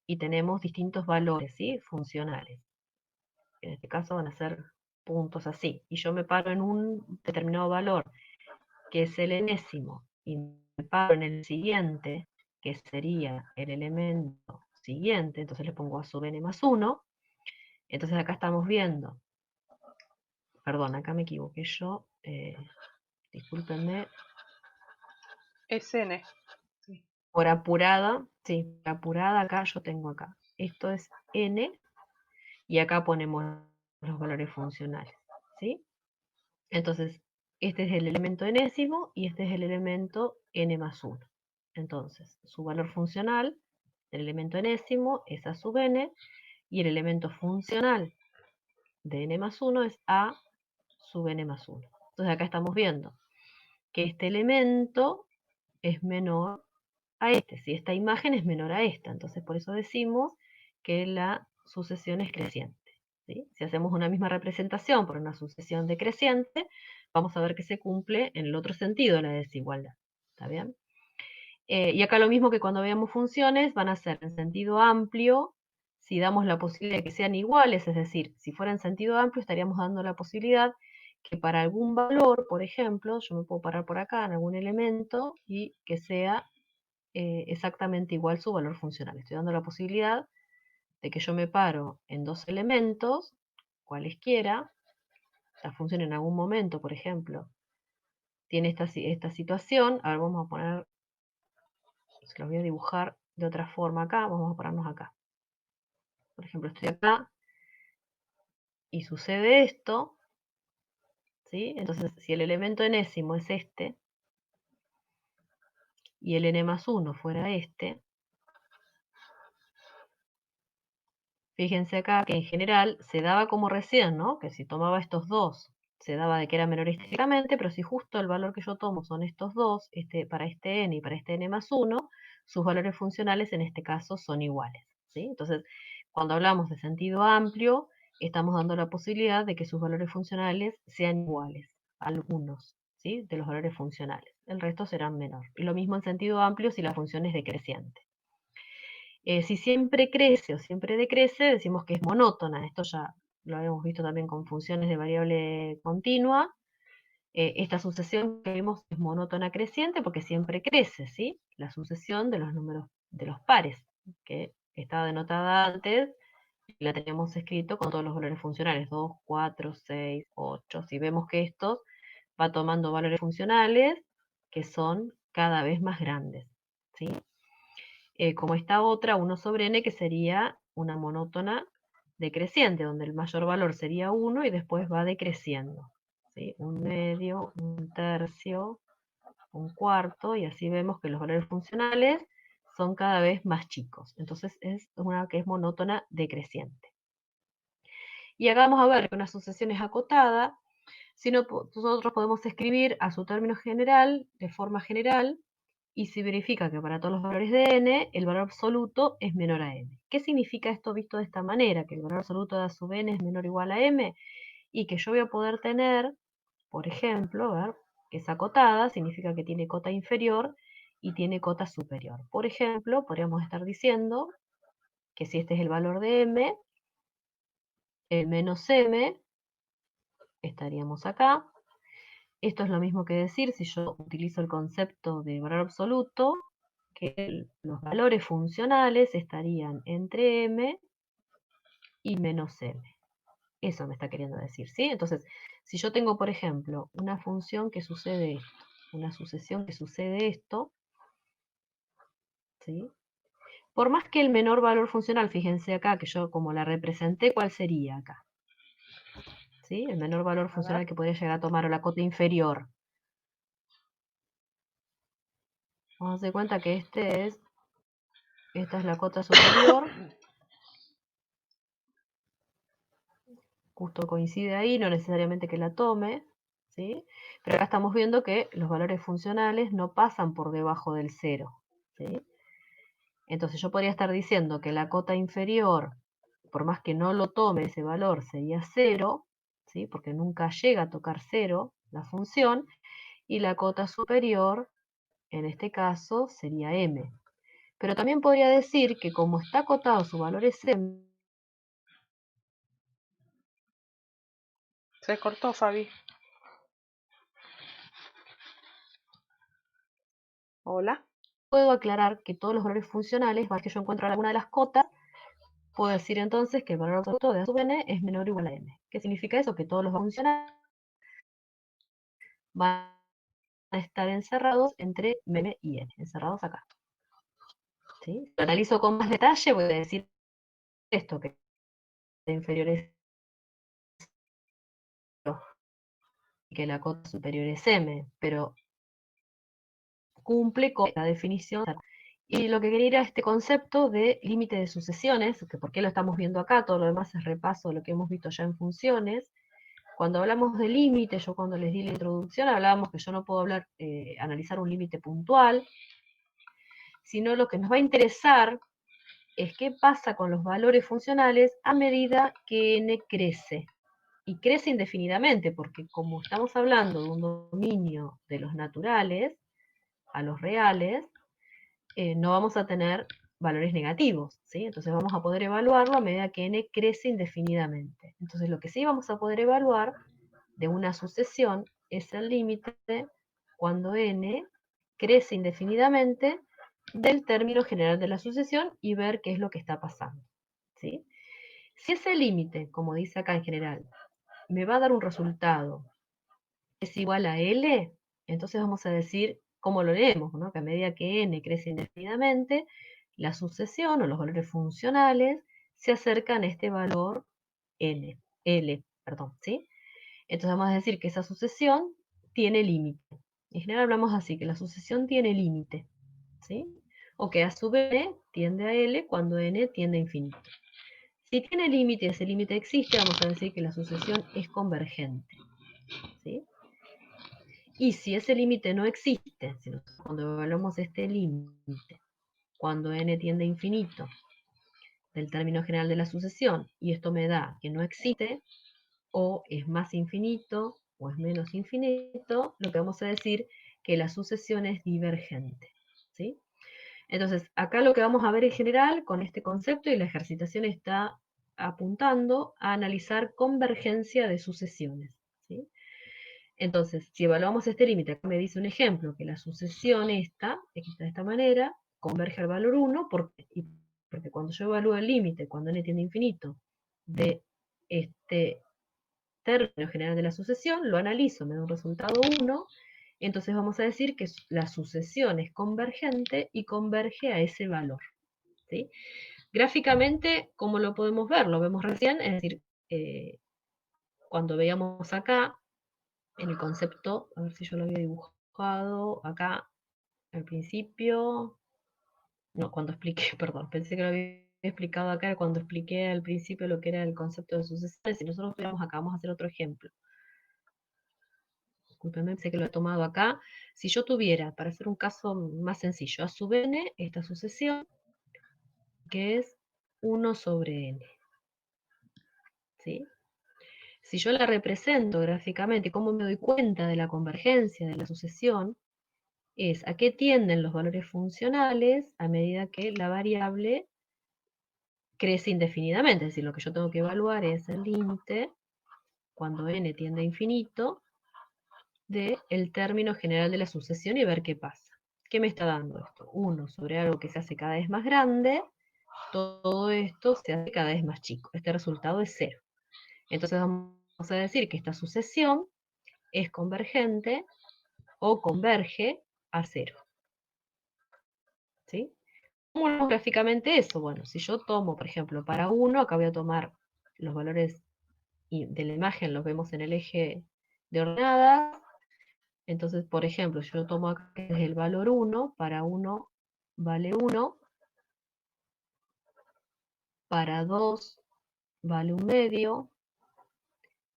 y tenemos distintos valores, ¿sí? Funcionales. En este caso van a ser puntos así, y yo me paro en un determinado valor, que es el enésimo, y me paro en el siguiente, que sería el elemento siguiente, entonces le pongo a sub n más 1. Entonces acá estamos viendo, perdón, acá me equivoqué yo, discúlpenme, SN. Sí. por apurada, sí, por apurada acá yo tengo acá, esto es n, y acá ponemos los valores funcionales, ¿sí? Entonces, este es el elemento enésimo y este es el elemento n más 1. Entonces, su valor funcional del elemento enésimo es a sub n, y el elemento funcional de n más 1 es a sub n más 1. Entonces acá estamos viendo que este elemento es menor a este, si esta imagen es menor a esta, entonces por eso decimos que la sucesión es creciente, ¿sí? Si hacemos una misma representación por una sucesión decreciente, vamos a ver que se cumple en el otro sentido la desigualdad, ¿está bien? Y acá lo mismo que cuando veamos funciones, van a ser en sentido amplio, si damos la posibilidad de que sean iguales, es decir, si fuera en sentido amplio, estaríamos dando la posibilidad que para algún valor, por ejemplo, yo me puedo parar por acá en algún elemento y que sea exactamente igual su valor funcional. Estoy dando la posibilidad de que yo me paro en dos elementos, cualesquiera, la función en algún momento, por ejemplo, tiene esta situación, ahora vamos a poner, se los voy a dibujar de otra forma acá, vamos a pararnos acá. Por ejemplo, estoy acá y sucede esto, ¿sí? Entonces, si el elemento enésimo es este, y el n más 1 fuera este, fíjense acá que en general se daba como recién, ¿no? Que si tomaba estos dos, se daba de que era menor estrictamente, pero si justo el valor que yo tomo son estos dos, para este n y para este n más 1, sus valores funcionales en este caso son iguales, ¿sí? Entonces, cuando hablamos de sentido amplio, estamos dando la posibilidad de que sus valores funcionales sean iguales, algunos, ¿sí? De los valores funcionales. El resto serán menor. Y lo mismo en sentido amplio si la función es decreciente. Si siempre crece o siempre decrece, decimos que es monótona. Esto ya lo habíamos visto también con funciones de variable continua. Esta sucesión que vimos es monótona creciente porque siempre crece, ¿sí? La sucesión de los números de los pares, que estaba denotada antes, y la teníamos escrito con todos los valores funcionales, 2, 4, 6, 8. Si vemos que esto va tomando valores funcionales que son cada vez más grandes, ¿sí? Como esta otra, 1 sobre n, que sería una monótona decreciente, donde el mayor valor sería 1 y después va decreciendo, ¿sí? Un medio, un tercio, un cuarto, y así vemos que los valores funcionales son cada vez más chicos. Entonces es una que es monótona decreciente. Y acá vamos a ver que una sucesión es acotada, si no, nosotros podemos escribir a su término general, de forma general, y si verifica que para todos los valores de n, el valor absoluto es menor a m. ¿Qué significa esto visto de esta manera? Que el valor absoluto de a sub n es menor o igual a m, y que yo voy a poder tener, por ejemplo, a ver, que es acotada, significa que tiene cota inferior y tiene cota superior. Por ejemplo, podríamos estar diciendo que si este es el valor de m, el menos m, estaríamos acá. Esto es lo mismo que decir, si yo utilizo el concepto de valor absoluto, que los valores funcionales estarían entre m y menos m. Eso me está queriendo decir, ¿sí? Entonces, si yo tengo, por ejemplo, una función que sucede esto, una sucesión que sucede esto, ¿sí? Por más que el menor valor funcional, fíjense acá, que yo como la representé, ¿cuál sería acá? ¿Sí? El menor valor funcional que podría llegar a tomar, o la cota inferior. Vamos a hacer cuenta que esta es la cota superior, justo coincide ahí, no necesariamente que la tome, ¿sí? Pero acá estamos viendo que los valores funcionales no pasan por debajo del 0, ¿sí? Entonces yo podría estar diciendo que la cota inferior, por más que no lo tome ese valor, sería 0, ¿sí? Porque nunca llega a tocar 0 la función, y la cota superior, en este caso, sería m. Pero también podría decir que como está acotado su valor es m. Se cortó, Fabi. Hola. puedo aclarar que todos los valores funcionales, para que yo encuentro alguna de las cotas, puedo decir entonces que el valor absoluto de A sub n es menor o igual a n. ¿Qué significa eso? Que todos los valores funcionales van a estar encerrados entre m y n, encerrados acá. ¿Sí? Si lo analizo con más detalle, voy a decir esto, que la inferior es 0 y que la cota superior es m, pero cumple con la definición. Y lo que quería era este concepto de límite de sucesiones, que por qué lo estamos viendo acá, todo lo demás es repaso de lo que hemos visto ya en funciones. Cuando hablamos de límite, yo cuando les di la introducción hablábamos que yo no puedo analizar un límite puntual, sino lo que nos va a interesar es qué pasa con los valores funcionales a medida que n crece. Y crece indefinidamente, porque como estamos hablando de un dominio de los naturales a los reales, no vamos a tener valores negativos, ¿sí? Entonces vamos a poder evaluarlo a medida que n crece indefinidamente. Entonces lo que sí vamos a poder evaluar de una sucesión es el límite cuando n crece indefinidamente del término general de la sucesión y ver qué es lo que está pasando, ¿sí? Si ese límite, como dice acá en general, me va a dar un resultado que es igual a L, entonces vamos a decir cómo lo leemos, ¿no? Que a medida que n crece indefinidamente, la sucesión o los valores funcionales se acercan a este valor L, perdón, ¿sí? Entonces vamos a decir que esa sucesión tiene límite. En general hablamos así, que la sucesión tiene límite, ¿sí? O que a sub n tiende a L cuando n tiende a infinito. Si tiene límite y ese límite existe, vamos a decir que la sucesión es convergente, ¿sí? Y si ese límite no existe, cuando evaluamos este límite, cuando n tiende a infinito, del término general de la sucesión, y esto me da que no existe, o es más infinito, o es menos infinito, lo que vamos a decir que la sucesión es divergente, ¿sí? Entonces, acá lo que vamos a ver en general con este concepto, y la ejercitación está apuntando a analizar convergencia de sucesiones, ¿sí? Entonces, si evaluamos este límite, acá me dice un ejemplo, que la sucesión esta, de esta manera, converge al valor 1, porque cuando yo evalúo el límite, cuando n tiende a infinito, de este término general de la sucesión, lo analizo, me da un resultado 1, entonces vamos a decir que la sucesión es convergente y converge a ese valor, ¿sí? Gráficamente, ¿cómo lo podemos ver? Lo vemos recién, es decir, cuando veíamos acá, en el concepto, a ver si yo lo había dibujado acá al principio, no, cuando expliqué, perdón, pensé que lo había explicado acá cuando expliqué al principio lo que era el concepto de sucesiones. Si nosotros veamos acá, vamos a hacer otro ejemplo. Discúlpenme, pensé que lo he tomado acá. Si yo tuviera, para hacer un caso más sencillo, a sub n, esta sucesión, que es 1 sobre n, ¿sí? Si yo la represento gráficamente, ¿cómo me doy cuenta de la convergencia de la sucesión? Es a qué tienden los valores funcionales a medida que la variable crece indefinidamente. Es decir, lo que yo tengo que evaluar es el límite, cuando n tiende a infinito, del término general de la sucesión y ver qué pasa. ¿Qué me está dando esto? 1 sobre algo que se hace cada vez más grande, todo esto se hace cada vez más chico. Este resultado es 0. Entonces vamos a decir que esta sucesión es convergente o converge a 0. ¿Sí? ¿Cómo vemos gráficamente eso? Bueno, si yo tomo, por ejemplo, para 1, acá voy a tomar los valores de la imagen, los vemos en el eje de ordenadas. Entonces, por ejemplo, yo tomo acá el valor 1, para 1 vale 1, para 2 vale 1/2,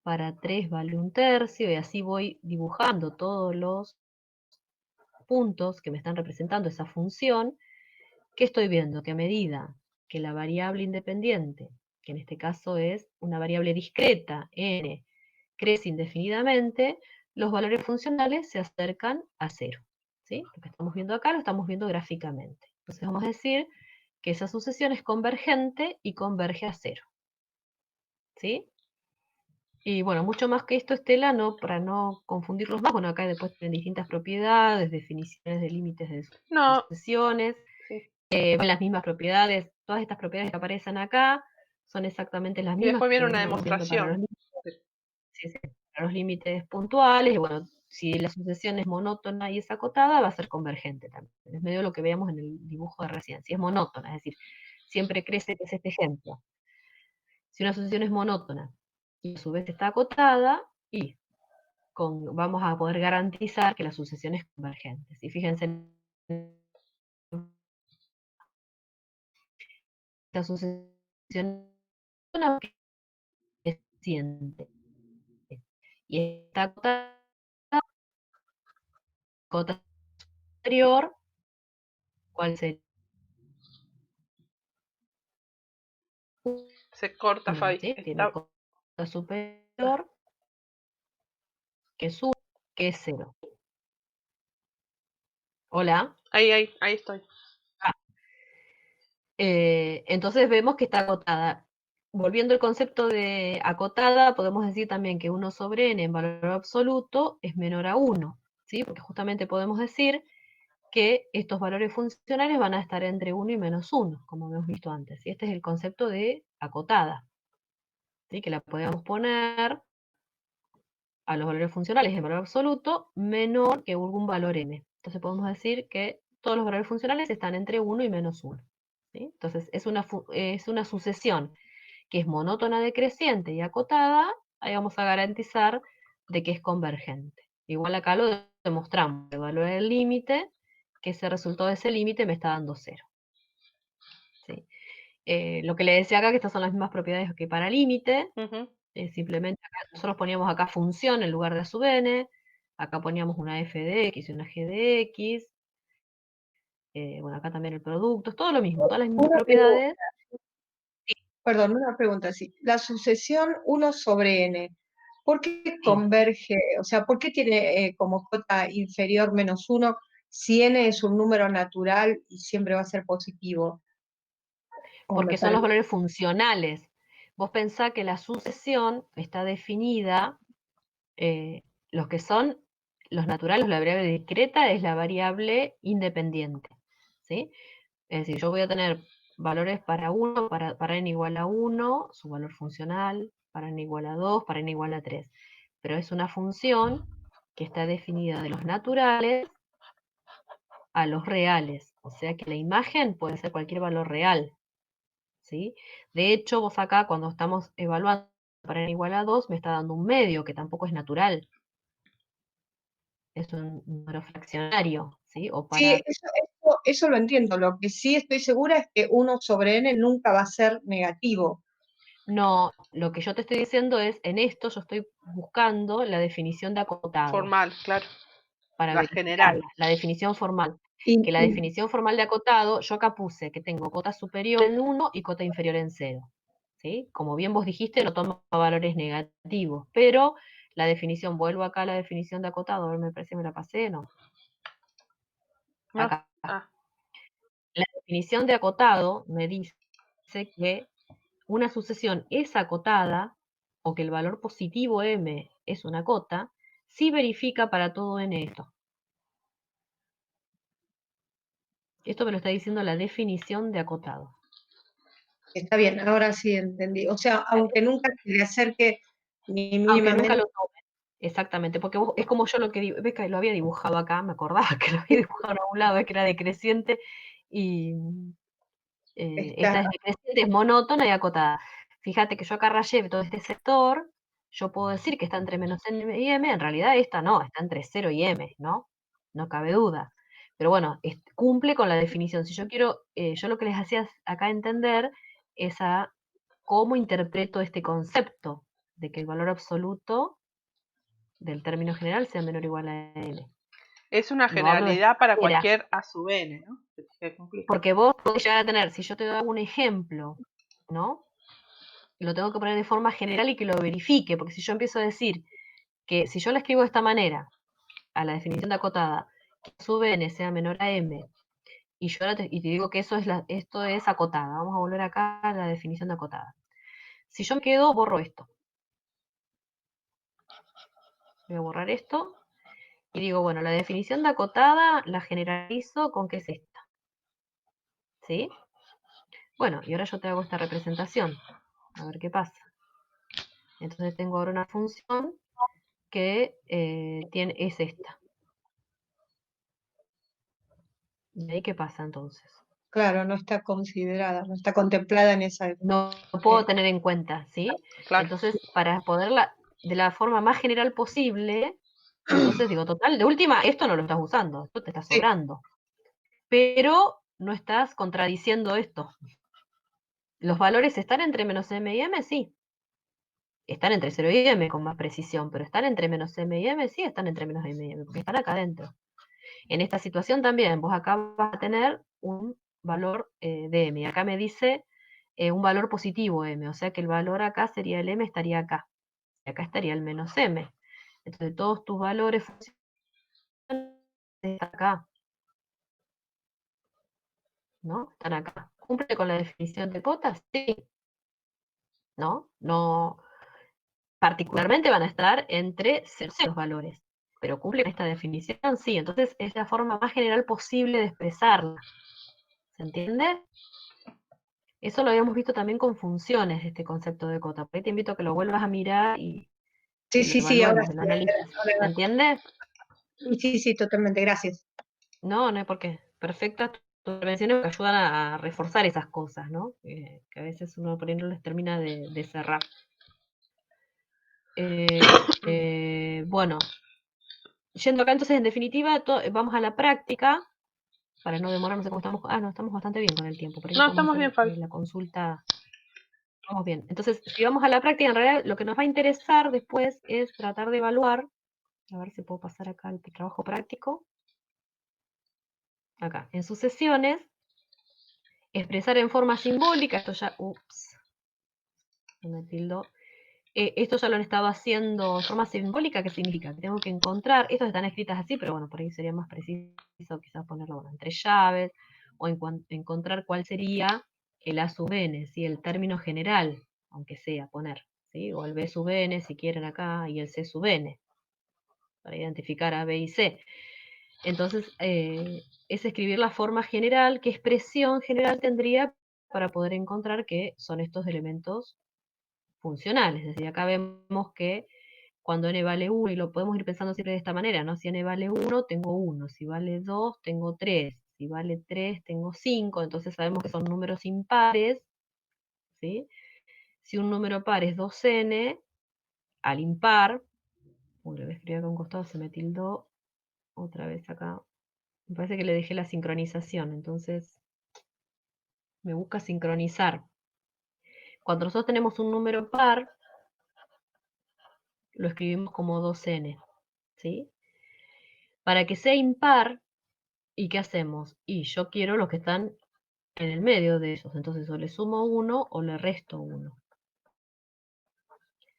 para 3 vale 1/3, y así voy dibujando todos los puntos que me están representando esa función. ¿Qué estoy viendo? Que a medida que la variable independiente, que en este caso es una variable discreta, n, crece indefinidamente, los valores funcionales se acercan a 0. ¿Sí? Lo que estamos viendo acá lo estamos viendo gráficamente. Entonces vamos a decir que esa sucesión es convergente y converge a 0. ¿Sí? Y bueno, mucho más que esto, Estela, no, para no confundirlos más, bueno, acá después tienen distintas propiedades, definiciones de límites de No, sucesiones, sí. las mismas propiedades, todas estas propiedades que aparecen acá son exactamente las Y mismas después que viene una venimos viendo para demostración. sí, sí, para los límites puntuales, y bueno, si la sucesión es monótona y es acotada, va a ser convergente también. Es medio lo que veíamos en el dibujo de recién. Si es monótona, es decir, siempre crece, que es este ejemplo. Si una sucesión es monótona y a su vez está acotada, y vamos a poder garantizar que la sucesión es convergente. Y fíjense, la sucesión es una creciente y está acotada, cota superior, ¿cuál sería? Se corta, Uno, Fabi. ¿sí? Tiene Está... cota superior, que es 1, que es 0. Hola. Ahí estoy. Ah, entonces vemos que está acotada. Volviendo al concepto de acotada, podemos decir también que 1 sobre n en valor absoluto es menor a 1, ¿sí? Porque justamente podemos decir que estos valores funcionales van a estar entre 1 y menos 1, como hemos visto antes. Y este es el concepto de acotada, ¿sí? Que la podemos poner a los valores funcionales en valor absoluto menor que algún valor n. Entonces podemos decir que todos los valores funcionales están entre 1 y menos 1. ¿Sí? Entonces es una sucesión que es monótona decreciente y acotada, ahí vamos a garantizar de que es convergente. Igual acá lo demostramos, el valor del límite, que ese resultado de ese límite me está dando 0. ¿Sí? Lo que le decía acá, que estas son las mismas propiedades que para límite, simplemente acá, nosotros poníamos acá función en lugar de a sub n, acá poníamos una f de x y una g de x, bueno, acá también el producto, es todo lo mismo, todas las mismas Una pregunta, propiedades. perdón, una pregunta, sí. La sucesión 1 sobre n, ¿por qué Sí, converge? O sea, ¿por qué tiene como cota inferior menos 1 si n es un número natural y siempre va a ser positivo? ¿O me porque son los perdí? valores funcionales. Vos pensá que la sucesión está definida, los que son los naturales, la variable discreta es la variable independiente, ¿sí? Es decir, yo voy a tener valores para 1, para n igual a 1, su valor funcional, para n igual a 2, para n igual a 3. Pero es una función que está definida de los naturales a los reales. O sea que la imagen puede ser cualquier valor real, ¿sí? De hecho, vos acá cuando estamos evaluando para n igual a 2, me está dando un medio que tampoco es natural. Es un número fraccionario, ¿sí? O Sí, para... eso lo entiendo. Lo que sí estoy segura es que 1 sobre n nunca va a ser negativo. No, lo que yo te estoy diciendo es, en esto yo estoy buscando la definición de acotado Formal, claro. para La general. verificarla, la definición formal. Y, Que la y- definición formal de acotado, yo acá puse que tengo cota superior en 1 y cota inferior en 0. ¿Sí? Como bien vos dijiste, no toma valores negativos, pero la definición, vuelvo acá a la definición de acotado, a ver, me parece que me la pasé, no. No. Acá. Ah, La definición de acotado me dice que una sucesión es acotada, o que el valor positivo m es una cota, si verifica para todo n esto. Esto me lo está diciendo la definición de acotado. está bien, ahora sí entendí. O sea, aunque nunca se le acerque ni Aunque nunca mínimamente. lo tome. Exactamente, porque vos, es como yo lo que ves que lo había dibujado acá, me acordaba que lo había dibujado en algún lado, es que era decreciente y Está, esta es decreciente, es monótona y acotada. Fíjate que yo acá rayé todo este sector, yo puedo decir que está entre menos n y m, en realidad esta no, está entre 0 y m, ¿no? No cabe duda. Pero bueno, cumple con la definición. Si yo quiero, yo lo que les hacía acá entender es a cómo interpreto este concepto de que el valor absoluto del término general sea menor o igual a n. es una Lo hablo de esta generalidad para manera, cualquier a sub n, ¿no? Se tiene que cumplir. porque vos podés llegar a tener, si yo te doy un ejemplo, ¿no? Lo tengo que poner de forma general y que lo verifique, porque si yo empiezo a decir que si yo la escribo de esta manera, a la definición de acotada, que sub n sea menor a m, y yo ahora y te digo que esto es acotada, vamos a volver acá a la definición de acotada. Si yo me quedo, borro esto. Voy a borrar esto. Y digo, bueno, la definición de acotada la generalizo con qué es esta. ¿Sí? Bueno, y ahora yo te hago esta representación. A ver qué pasa. Entonces tengo ahora una función que es esta. ¿Y ahí qué pasa entonces? Claro, no está considerada, no está contemplada en esa. No puedo tener en cuenta, ¿sí? Claro. Entonces, para poderla, de la forma más general posible, entonces digo, total, de última, esto no lo estás usando, esto te está Sí. sobrando. Pero no estás contradiciendo esto. ¿Los valores están entre menos m y m? Sí. Están entre 0 y m con más precisión, pero están entre menos m y m, sí, están entre menos m y m, porque están acá adentro. En esta situación también, vos acá vas a tener un valor de m, y acá me dice un valor positivo m, o sea que el valor acá sería el m, estaría acá, y acá estaría el menos m. Entonces todos tus valores funcionan acá, ¿no? Están acá. ¿Cumple con la definición de cotas? Sí. ¿No? No, particularmente van a estar entre 0 los valores, pero cumplen esta definición, sí. Entonces es la forma más general posible de expresarla. ¿Se entiende? Eso lo habíamos visto también con funciones, este concepto de cota. Por ahí te invito a que lo vuelvas a mirar y Sí, lo sí, sí, ahora evaluemos, sí. lo analices. ¿Se entiende? Sí, sí, totalmente, gracias. No, no hay por qué. Perfectas tus intervenciones que ayudan a reforzar esas cosas, ¿no? Que a veces uno por ahí no les termina de cerrar. Bueno, yendo acá entonces, en definitiva, vamos a la práctica, para no demorarnos, cómo estamos. No, estamos bastante bien con el tiempo, por ahí No, podemos estamos hacer bien, Fabi. la consulta. Vamos bien. Entonces, si vamos a la práctica, en realidad lo que nos va a interesar después es tratar de evaluar, a ver si puedo pasar acá el trabajo práctico, acá, en sucesiones, expresar en forma simbólica, esto ya, me tildo. Esto ya lo han estado haciendo en forma simbólica. ¿Qué significa? Que tengo que encontrar, estas están escritas así, pero bueno, por ahí sería más preciso quizás ponerlo entre llaves, o encontrar cuál sería el A sub n, ¿sí? El término general, aunque sea poner, ¿sí? O el B sub n, si quieren acá, y el C sub n, para identificar a B y C. Entonces, es escribir la forma general, qué expresión general tendría para poder encontrar que son estos elementos funcionales. Es decir, acá vemos que cuando n vale 1, y lo podemos ir pensando siempre de esta manera, ¿no? Si n vale 1, tengo 1, si vale 2, tengo 3, si vale 3, tengo 5, entonces sabemos que son números impares, ¿sí? Si un número par es 2n, al impar, lo voy a escribir acá a un costado, se me tildó otra vez acá, me parece que le dejé la sincronización, entonces me busca sincronizar. Cuando nosotros tenemos un número par, lo escribimos como 2n, ¿sí? Para que sea impar, ¿y qué hacemos? Y yo quiero los que están en el medio de esos, entonces o le sumo 1 o le resto 1.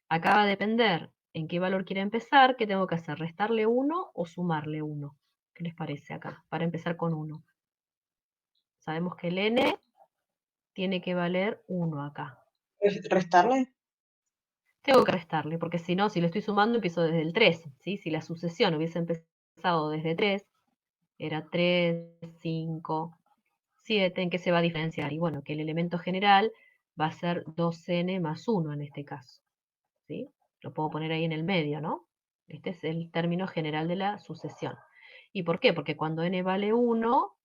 Acá va a depender en qué valor quiera empezar, ¿qué tengo que hacer? ¿Restarle 1 o sumarle 1? ¿Qué les parece acá? Para empezar con 1. Sabemos que el n tiene que valer 1 acá. ¿Restarle? Tengo que restarle, porque si no, si le estoy sumando, empiezo desde el 3, ¿sí? Si la sucesión hubiese empezado desde 3, era 3, 5, 7, ¿en qué se va a diferenciar? Y bueno, que el elemento general va a ser 2n más 1 en este caso, ¿sí? Lo puedo poner ahí en el medio, ¿no? Este es el término general de la sucesión. ¿Y por qué? Porque cuando n vale 1,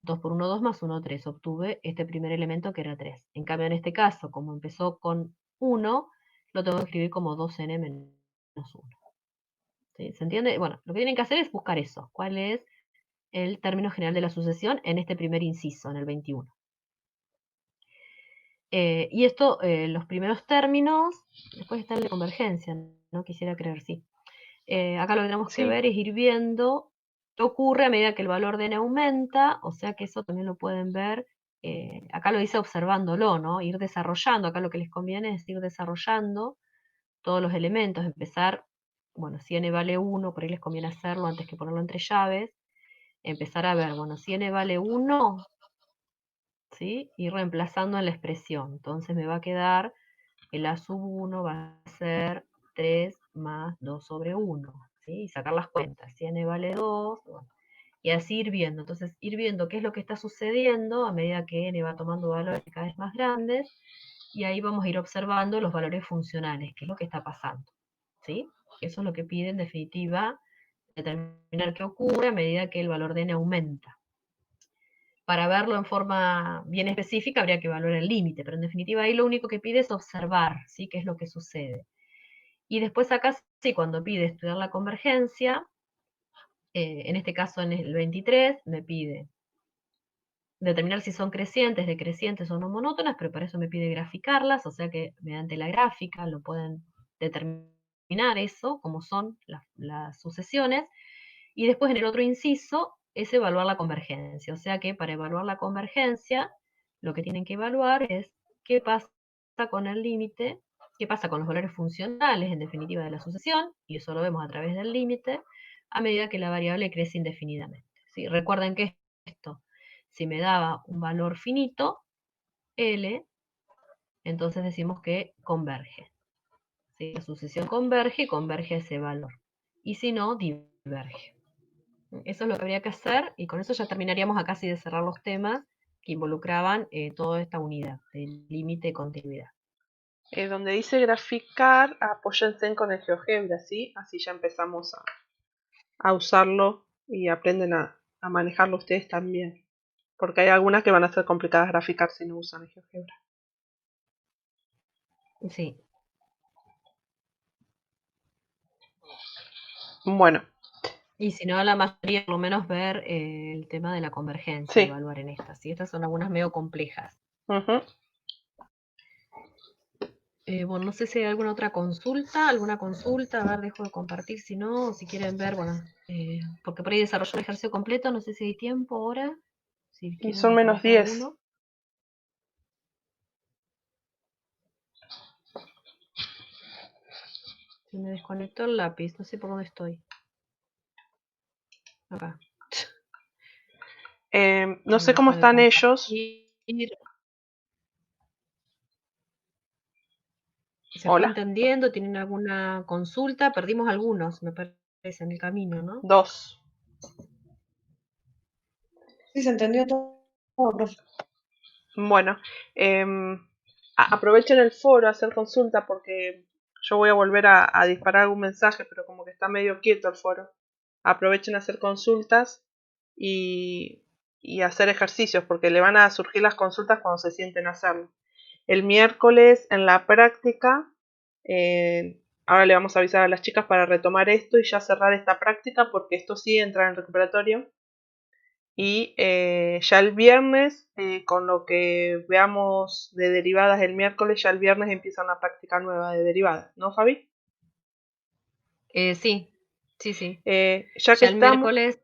2 por 1, 2 más 1, 3. Obtuve este primer elemento que era 3. En cambio, en este caso, como empezó con 1, lo tengo que escribir como 2n menos 1. ¿Sí? ¿Se entiende? Bueno, lo que tienen que hacer es buscar eso. ¿Cuál es el término general de la sucesión en este primer inciso, en el 21? Y esto, los primeros términos, después está el de convergencia, no quisiera creer, sí. Acá lo que tenemos que ver es ir viendo qué ocurre a medida que el valor de n aumenta, o sea que eso también lo pueden ver, acá lo dice observándolo, ¿no? Ir desarrollando, acá lo que les conviene es ir desarrollando todos los elementos, empezar, bueno, si n vale 1, por ahí les conviene hacerlo antes que ponerlo entre llaves, empezar a ver, bueno, si n vale 1, ¿sí? Ir reemplazando en la expresión. Entonces me va a quedar el A sub 1 va a ser 3 más 2 sobre 1, ¿sí? Y sacar las cuentas, si n vale 2, bueno, y así ir viendo. Entonces, ir viendo qué es lo que está sucediendo a medida que n va tomando valores cada vez más grandes, y ahí vamos a ir observando los valores funcionales, qué es lo que está pasando, ¿sí? Eso es lo que pide en definitiva, determinar qué ocurre a medida que el valor de n aumenta. Para verlo en forma bien específica habría que evaluar el límite, pero en definitiva ahí lo único que pide es observar, ¿sí? Qué es lo que sucede. Y después acá sí, cuando pide estudiar la convergencia, en este caso en el 23 me pide determinar si son crecientes, decrecientes o no monótonas, pero para eso me pide graficarlas, o sea que mediante la gráfica lo pueden determinar eso, como son las sucesiones, y después en el otro inciso es evaluar la convergencia, o sea que para evaluar la convergencia lo que tienen que evaluar es qué pasa con el límite, qué pasa con los valores funcionales en definitiva de la sucesión, y eso lo vemos a través del límite, a medida que la variable crece indefinidamente. ¿Sí? Recuerden que esto, si me daba un valor finito, L, entonces decimos que converge. ¿Sí? La sucesión converge y converge ese valor. Y si no, diverge. Eso es lo que habría que hacer, y con eso ya terminaríamos acá casi de cerrar los temas que involucraban toda esta unidad de límite y continuidad. Donde dice graficar, apóyense con el GeoGebra, ¿sí? Así ya empezamos a usarlo y aprenden a manejarlo ustedes también. Porque hay algunas que van a ser complicadas graficar si no usan el GeoGebra. Sí. Bueno. Y si no, la mayoría, por lo menos ver el tema de la convergencia, sí. Evaluar en estas. ¿Sí? Estas son algunas medio complejas. Uh-huh. Bueno, no sé si hay alguna otra consulta, a ver, dejo de compartir, si no, si quieren ver, bueno, porque por ahí desarrollo el ejercicio completo, no sé si hay tiempo ahora. Si y son menos 10. Se me desconectó el lápiz, no sé por dónde estoy. Acá. No sé cómo están ellos. ¿Se fue entendiendo? ¿Tienen alguna consulta? Perdimos algunos, me parece, en el camino, ¿no? 2. Sí, se entendió todo, profe. Bueno, aprovechen el foro a hacer consulta porque yo voy a volver a disparar algún mensaje, pero como que está medio quieto el foro. Aprovechen a hacer consultas y hacer ejercicios porque le van a surgir las consultas cuando se sienten a hacerlo. El miércoles en la práctica, ahora le vamos a avisar a las chicas para retomar esto y ya cerrar esta práctica porque esto sí entra en recuperatorio. Y ya el viernes, con lo que veamos de derivadas el miércoles, ya el viernes empieza una práctica nueva de derivadas, ¿no, Fabi? Sí. Ya que el miércoles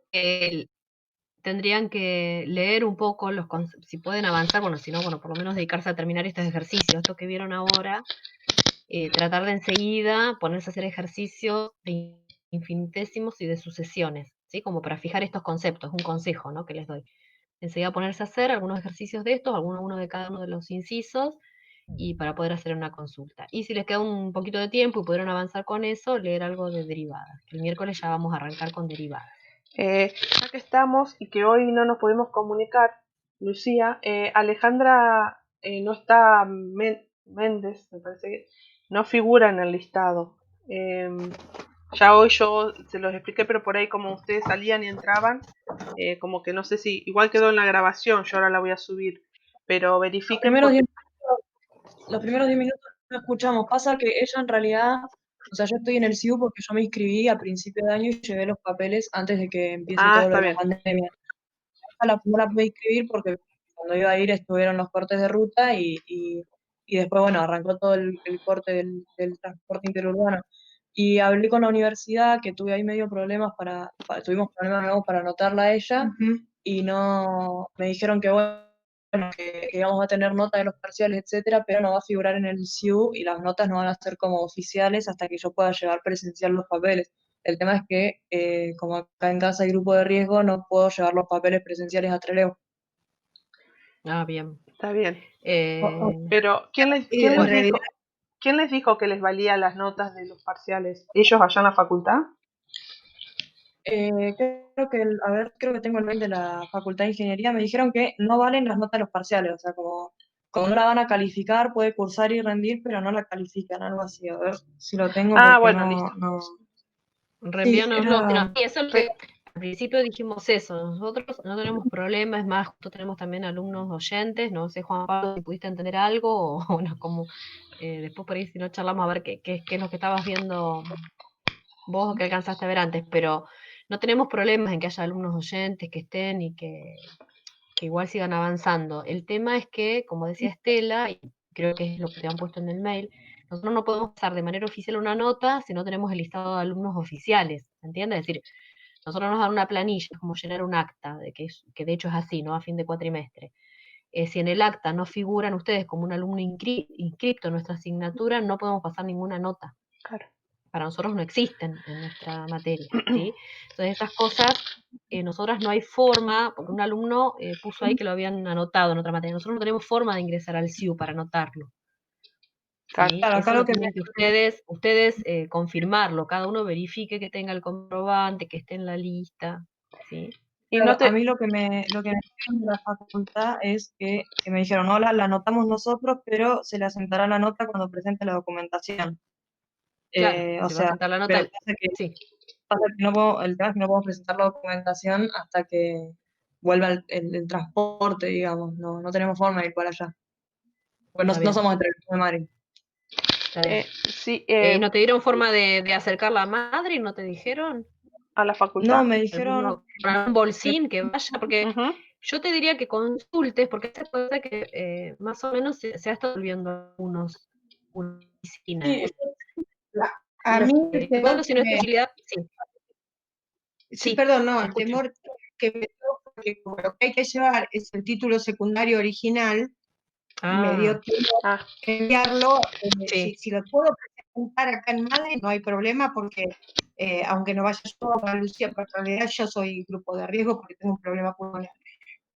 tendrían que leer un poco los conceptos, si pueden avanzar, bueno, si no, bueno, por lo menos dedicarse a terminar estos ejercicios, esto que vieron ahora, tratar de enseguida ponerse a hacer ejercicios de infinitésimos y de sucesiones, ¿sí? Como para fijar estos conceptos, un consejo, ¿no? Que les doy. Enseguida ponerse a hacer algunos ejercicios de estos, uno de cada uno de los incisos, y para poder hacer una consulta. Y si les queda un poquito de tiempo y pudieron avanzar con eso, leer algo de derivadas. El miércoles ya vamos a arrancar con derivadas. Ya que estamos y que hoy no nos podemos comunicar, Lucía, Alejandra no está, Méndez, me parece que no figura en el listado. Ya hoy yo se los expliqué, pero por ahí como ustedes salían y entraban, como que no sé si, igual quedó en la grabación, yo ahora la voy a subir, pero verifiquen. Los primeros 10 minutos no escuchamos. Pasa que ella en realidad, o sea, yo estoy en el CIU porque yo me inscribí a principio de año y llevé los papeles antes de que empiece todo lo de la pandemia. No la pude inscribir porque cuando iba a ir estuvieron los cortes de ruta y después, bueno, arrancó todo el corte del transporte interurbano. Y hablé con la universidad, que tuve ahí medio problemas tuvimos problemas nuevos para anotarla a ella, y no, me dijeron que bueno, que íbamos a tener nota de los parciales, etcétera, pero no va a figurar en el CIU y las notas no van a ser como oficiales hasta que yo pueda llevar presencial los papeles. El tema es que, como acá en casa hay grupo de riesgo, no puedo llevar los papeles presenciales a Trelew. Ah, bien. Está bien. Eh, Pero, ¿quién les ¿quién les dijo que les valía las notas de los parciales? ¿Ellos allá en la facultad? Creo que tengo el mail de la Facultad de Ingeniería. Me dijeron que no valen las notas de los parciales, o sea, como no la van a calificar, puede cursar y rendir, pero no la califican, algo así. A ver si lo tengo porque Bueno, listo. Sí, Reenvíanoslo. era... Sí, eso es lo que al principio dijimos eso. Nosotros no tenemos problemas, es más, justo tenemos también alumnos oyentes. No sé, Juan Pablo, si pudiste entender algo, o bueno, como después por ahí si no charlamos a ver qué es lo que estabas viendo vos o qué alcanzaste a ver antes, pero no tenemos problemas en que haya alumnos oyentes que estén y que igual sigan avanzando. El tema es que, como decía Estela, y creo que es lo que te han puesto en el mail, nosotros no podemos pasar de manera oficial una nota si no tenemos el listado de alumnos oficiales, ¿entiendes? Es decir, nosotros nos dan una planilla, es como llenar un acta, que de hecho es así, ¿no? A fin de cuatrimestre. Si en el acta no figuran ustedes como un alumno inscripto en nuestra asignatura, no podemos pasar ninguna nota. Claro. Para nosotros no existen en nuestra materia, ¿sí? Entonces estas cosas, nosotras no hay forma, porque un alumno puso ahí que lo habían anotado en otra materia, nosotros no tenemos forma de ingresar al SIU para anotarlo. ¿Sí? Claro, acá Eso lo lo que tienen que ustedes confirmarlo, cada uno verifique que tenga el comprobante, que esté en la lista, ¿sí? Y Claro, no te... a mí lo que me dijeron de la facultad es que me dijeron, no, la anotamos nosotros, pero se le asentará la nota cuando presente la documentación. Claro, O se va a sea, sentar la pero nota, pasa que sí, el tema es que no podemos presentar la documentación hasta que vuelva el transporte, digamos, no tenemos forma de ir para allá. Pues está no bien, somos de Trelew de Mari. está bien. sí, ¿No te dieron forma de acercar la madre? ¿No te dijeron? a la facultad. No, me dijeron... Con algún bolsín que vaya, porque Ujú. yo te diría que consultes, porque esta cosa que más o menos se ha estado volviendo algunos una oficina. Sí, A mí el Bueno, temor si que no es me, posibilidad, sí, sí, sí, perdón, no, te el escucho. temor que me dio fue que como lo que hay que llevar es el título secundario original, me dio Ah, temor Ah, enviarlo. sí, Si lo puedo presentar acá en Madrid, no hay problema porque aunque no vaya yo a Lucía, pero en realidad yo soy grupo de riesgo porque tengo un problema pulmonar.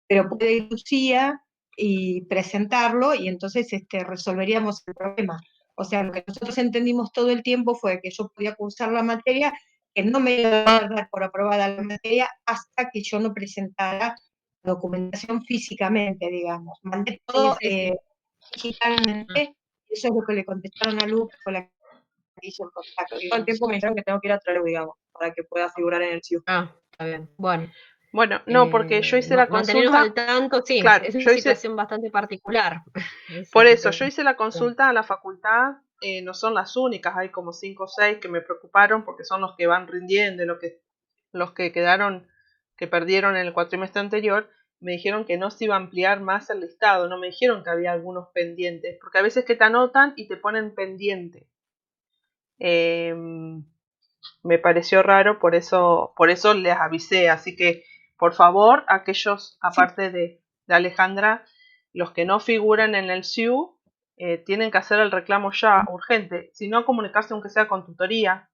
Pero puede ir Lucía y presentarlo y entonces resolveríamos el problema. O sea, lo que nosotros entendimos todo el tiempo fue que yo podía cursar la materia, que no me iba a dar por aprobada la materia hasta que yo no presentara documentación físicamente, digamos. Mandé todo sí. digitalmente, y eso es lo que le contestaron a Lu, que fue la que hizo el contacto, todo el digamos. tiempo me dijeron que tengo que ir a Trelew, digamos, para que pueda figurar en el CIU. Está bien. Bueno, bueno, no, porque yo hice la mantenernos al consulta. tanto, sí, Claro, es una yo hice, situación bastante particular. por Eso, eso, yo hice la consulta a la facultad, no son las únicas, hay como 5 o 6 que me preocuparon porque son los que van rindiendo, los que quedaron, que perdieron en el cuatrimestre anterior, me dijeron que no se iba a ampliar más el listado, no me dijeron que había algunos pendientes, porque a veces que te anotan y te ponen pendiente. Me pareció raro, por eso les avisé, así que por favor, aquellos, aparte de Alejandra, los que no figuran en el SIU, tienen que hacer el reclamo ya, urgente, si no comunicarse aunque sea con tutoría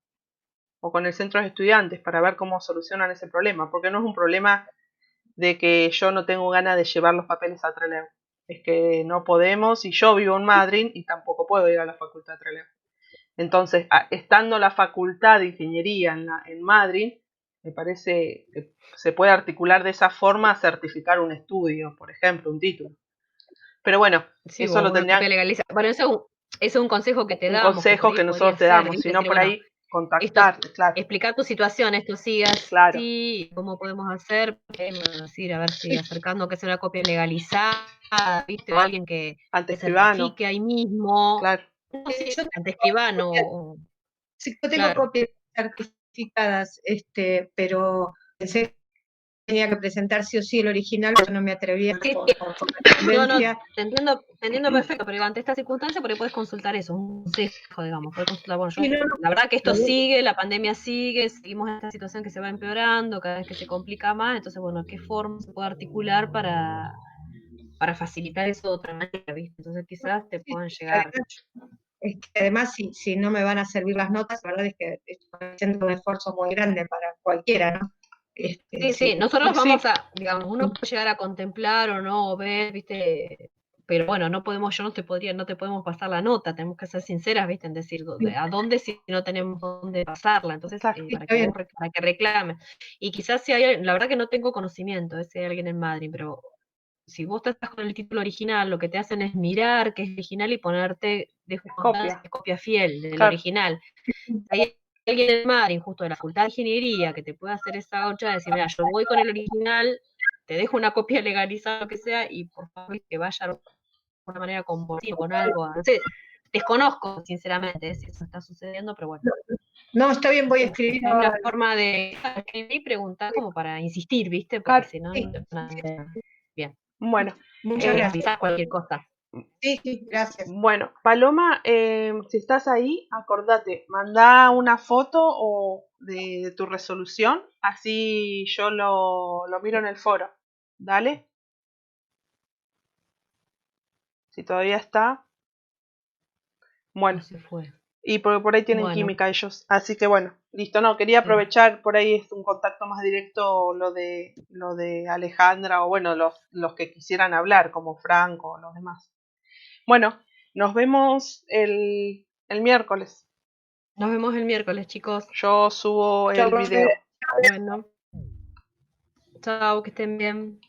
o con el centro de estudiantes para ver cómo solucionan ese problema, porque no es un problema de que yo no tengo ganas de llevar los papeles a Trelew, es que no podemos, y yo vivo en Madrid y tampoco puedo ir a la facultad de Trelew. Entonces, estando la facultad de ingeniería en Madrid, me parece que se puede articular de esa forma a certificar un estudio, por ejemplo, un título. Pero bueno, sí, eso lo una tendrían, copia legalizada. Bueno, eso es un consejo que te un damos, que por consejo ahí que nosotros podría te ser, damos, ¿viste? sino Decir, por bueno, ahí contactarte, claro. explicar tu situación, esto sigue Claro. así, cómo podemos hacer, decir, a ver si acercando que sea una copia legalizada, ¿viste? O alguien que Ante escribano. certifique ahí mismo, Claro. no sé, Yo ante escribano, sí, yo tengo claro. copias certificadas, pero pensé que tenía que presentar sí o sí el original, yo no me atrevía Sí, por no, correspondencia. te entiendo perfecto, pero ante esta circunstancia por ahí puedes consultar eso, un consejo, digamos, puedes consultar, bueno, Sí, no, no, la verdad que esto lo voy- sigue, la pandemia sigue, seguimos en esta situación que se va empeorando, cada vez que se complica más, entonces, bueno, ¿qué forma se puede articular para facilitar eso de otra manera, ¿viste? Entonces quizás te sí, puedan llegar. además, si no me van a servir las notas, la verdad es que estoy haciendo un esfuerzo muy grande para cualquiera, ¿no? Sí, nosotros Sí. vamos a, digamos, uno puede llegar a contemplar o no, o ver, ¿viste? pero bueno, no te podemos pasar la nota, tenemos que ser sinceras, ¿viste? En decir, ¿a dónde si no tenemos dónde pasarla? Entonces, para que reclame. Y quizás si hay, la verdad que no tengo conocimiento de si hay alguien en Madrid, pero si vos estás con el título original, lo que te hacen es mirar que es original y ponerte de copia fiel del original. Hay alguien en Madrid, justo de la Facultad de Ingeniería, que te puede hacer esa otra, decir, mira, yo voy con el original, te dejo una copia legalizada, lo que sea, y por favor que vaya de una manera con algo. No sé, desconozco, sinceramente, si eso está sucediendo, pero bueno. No, está bien, voy a escribir. Es una forma de escribir y preguntar como para insistir, ¿viste? Porque si no, bien. Bueno, muchas gracias. Cualquier cosa. Sí, gracias. Bueno, Paloma, si estás ahí, acordate, mandá una foto de tu resolución, así yo lo miro en el foro. Dale. Si todavía está. Bueno. Se fue. Y por ahí tienen química ellos. Así que bueno, listo. No, quería aprovechar, por ahí es un contacto más directo lo de Alejandra o bueno, los que quisieran hablar, como Franco o los demás. Bueno, nos vemos el miércoles. Nos vemos el miércoles, chicos. Yo subo el video. Bueno. Chao, que estén bien.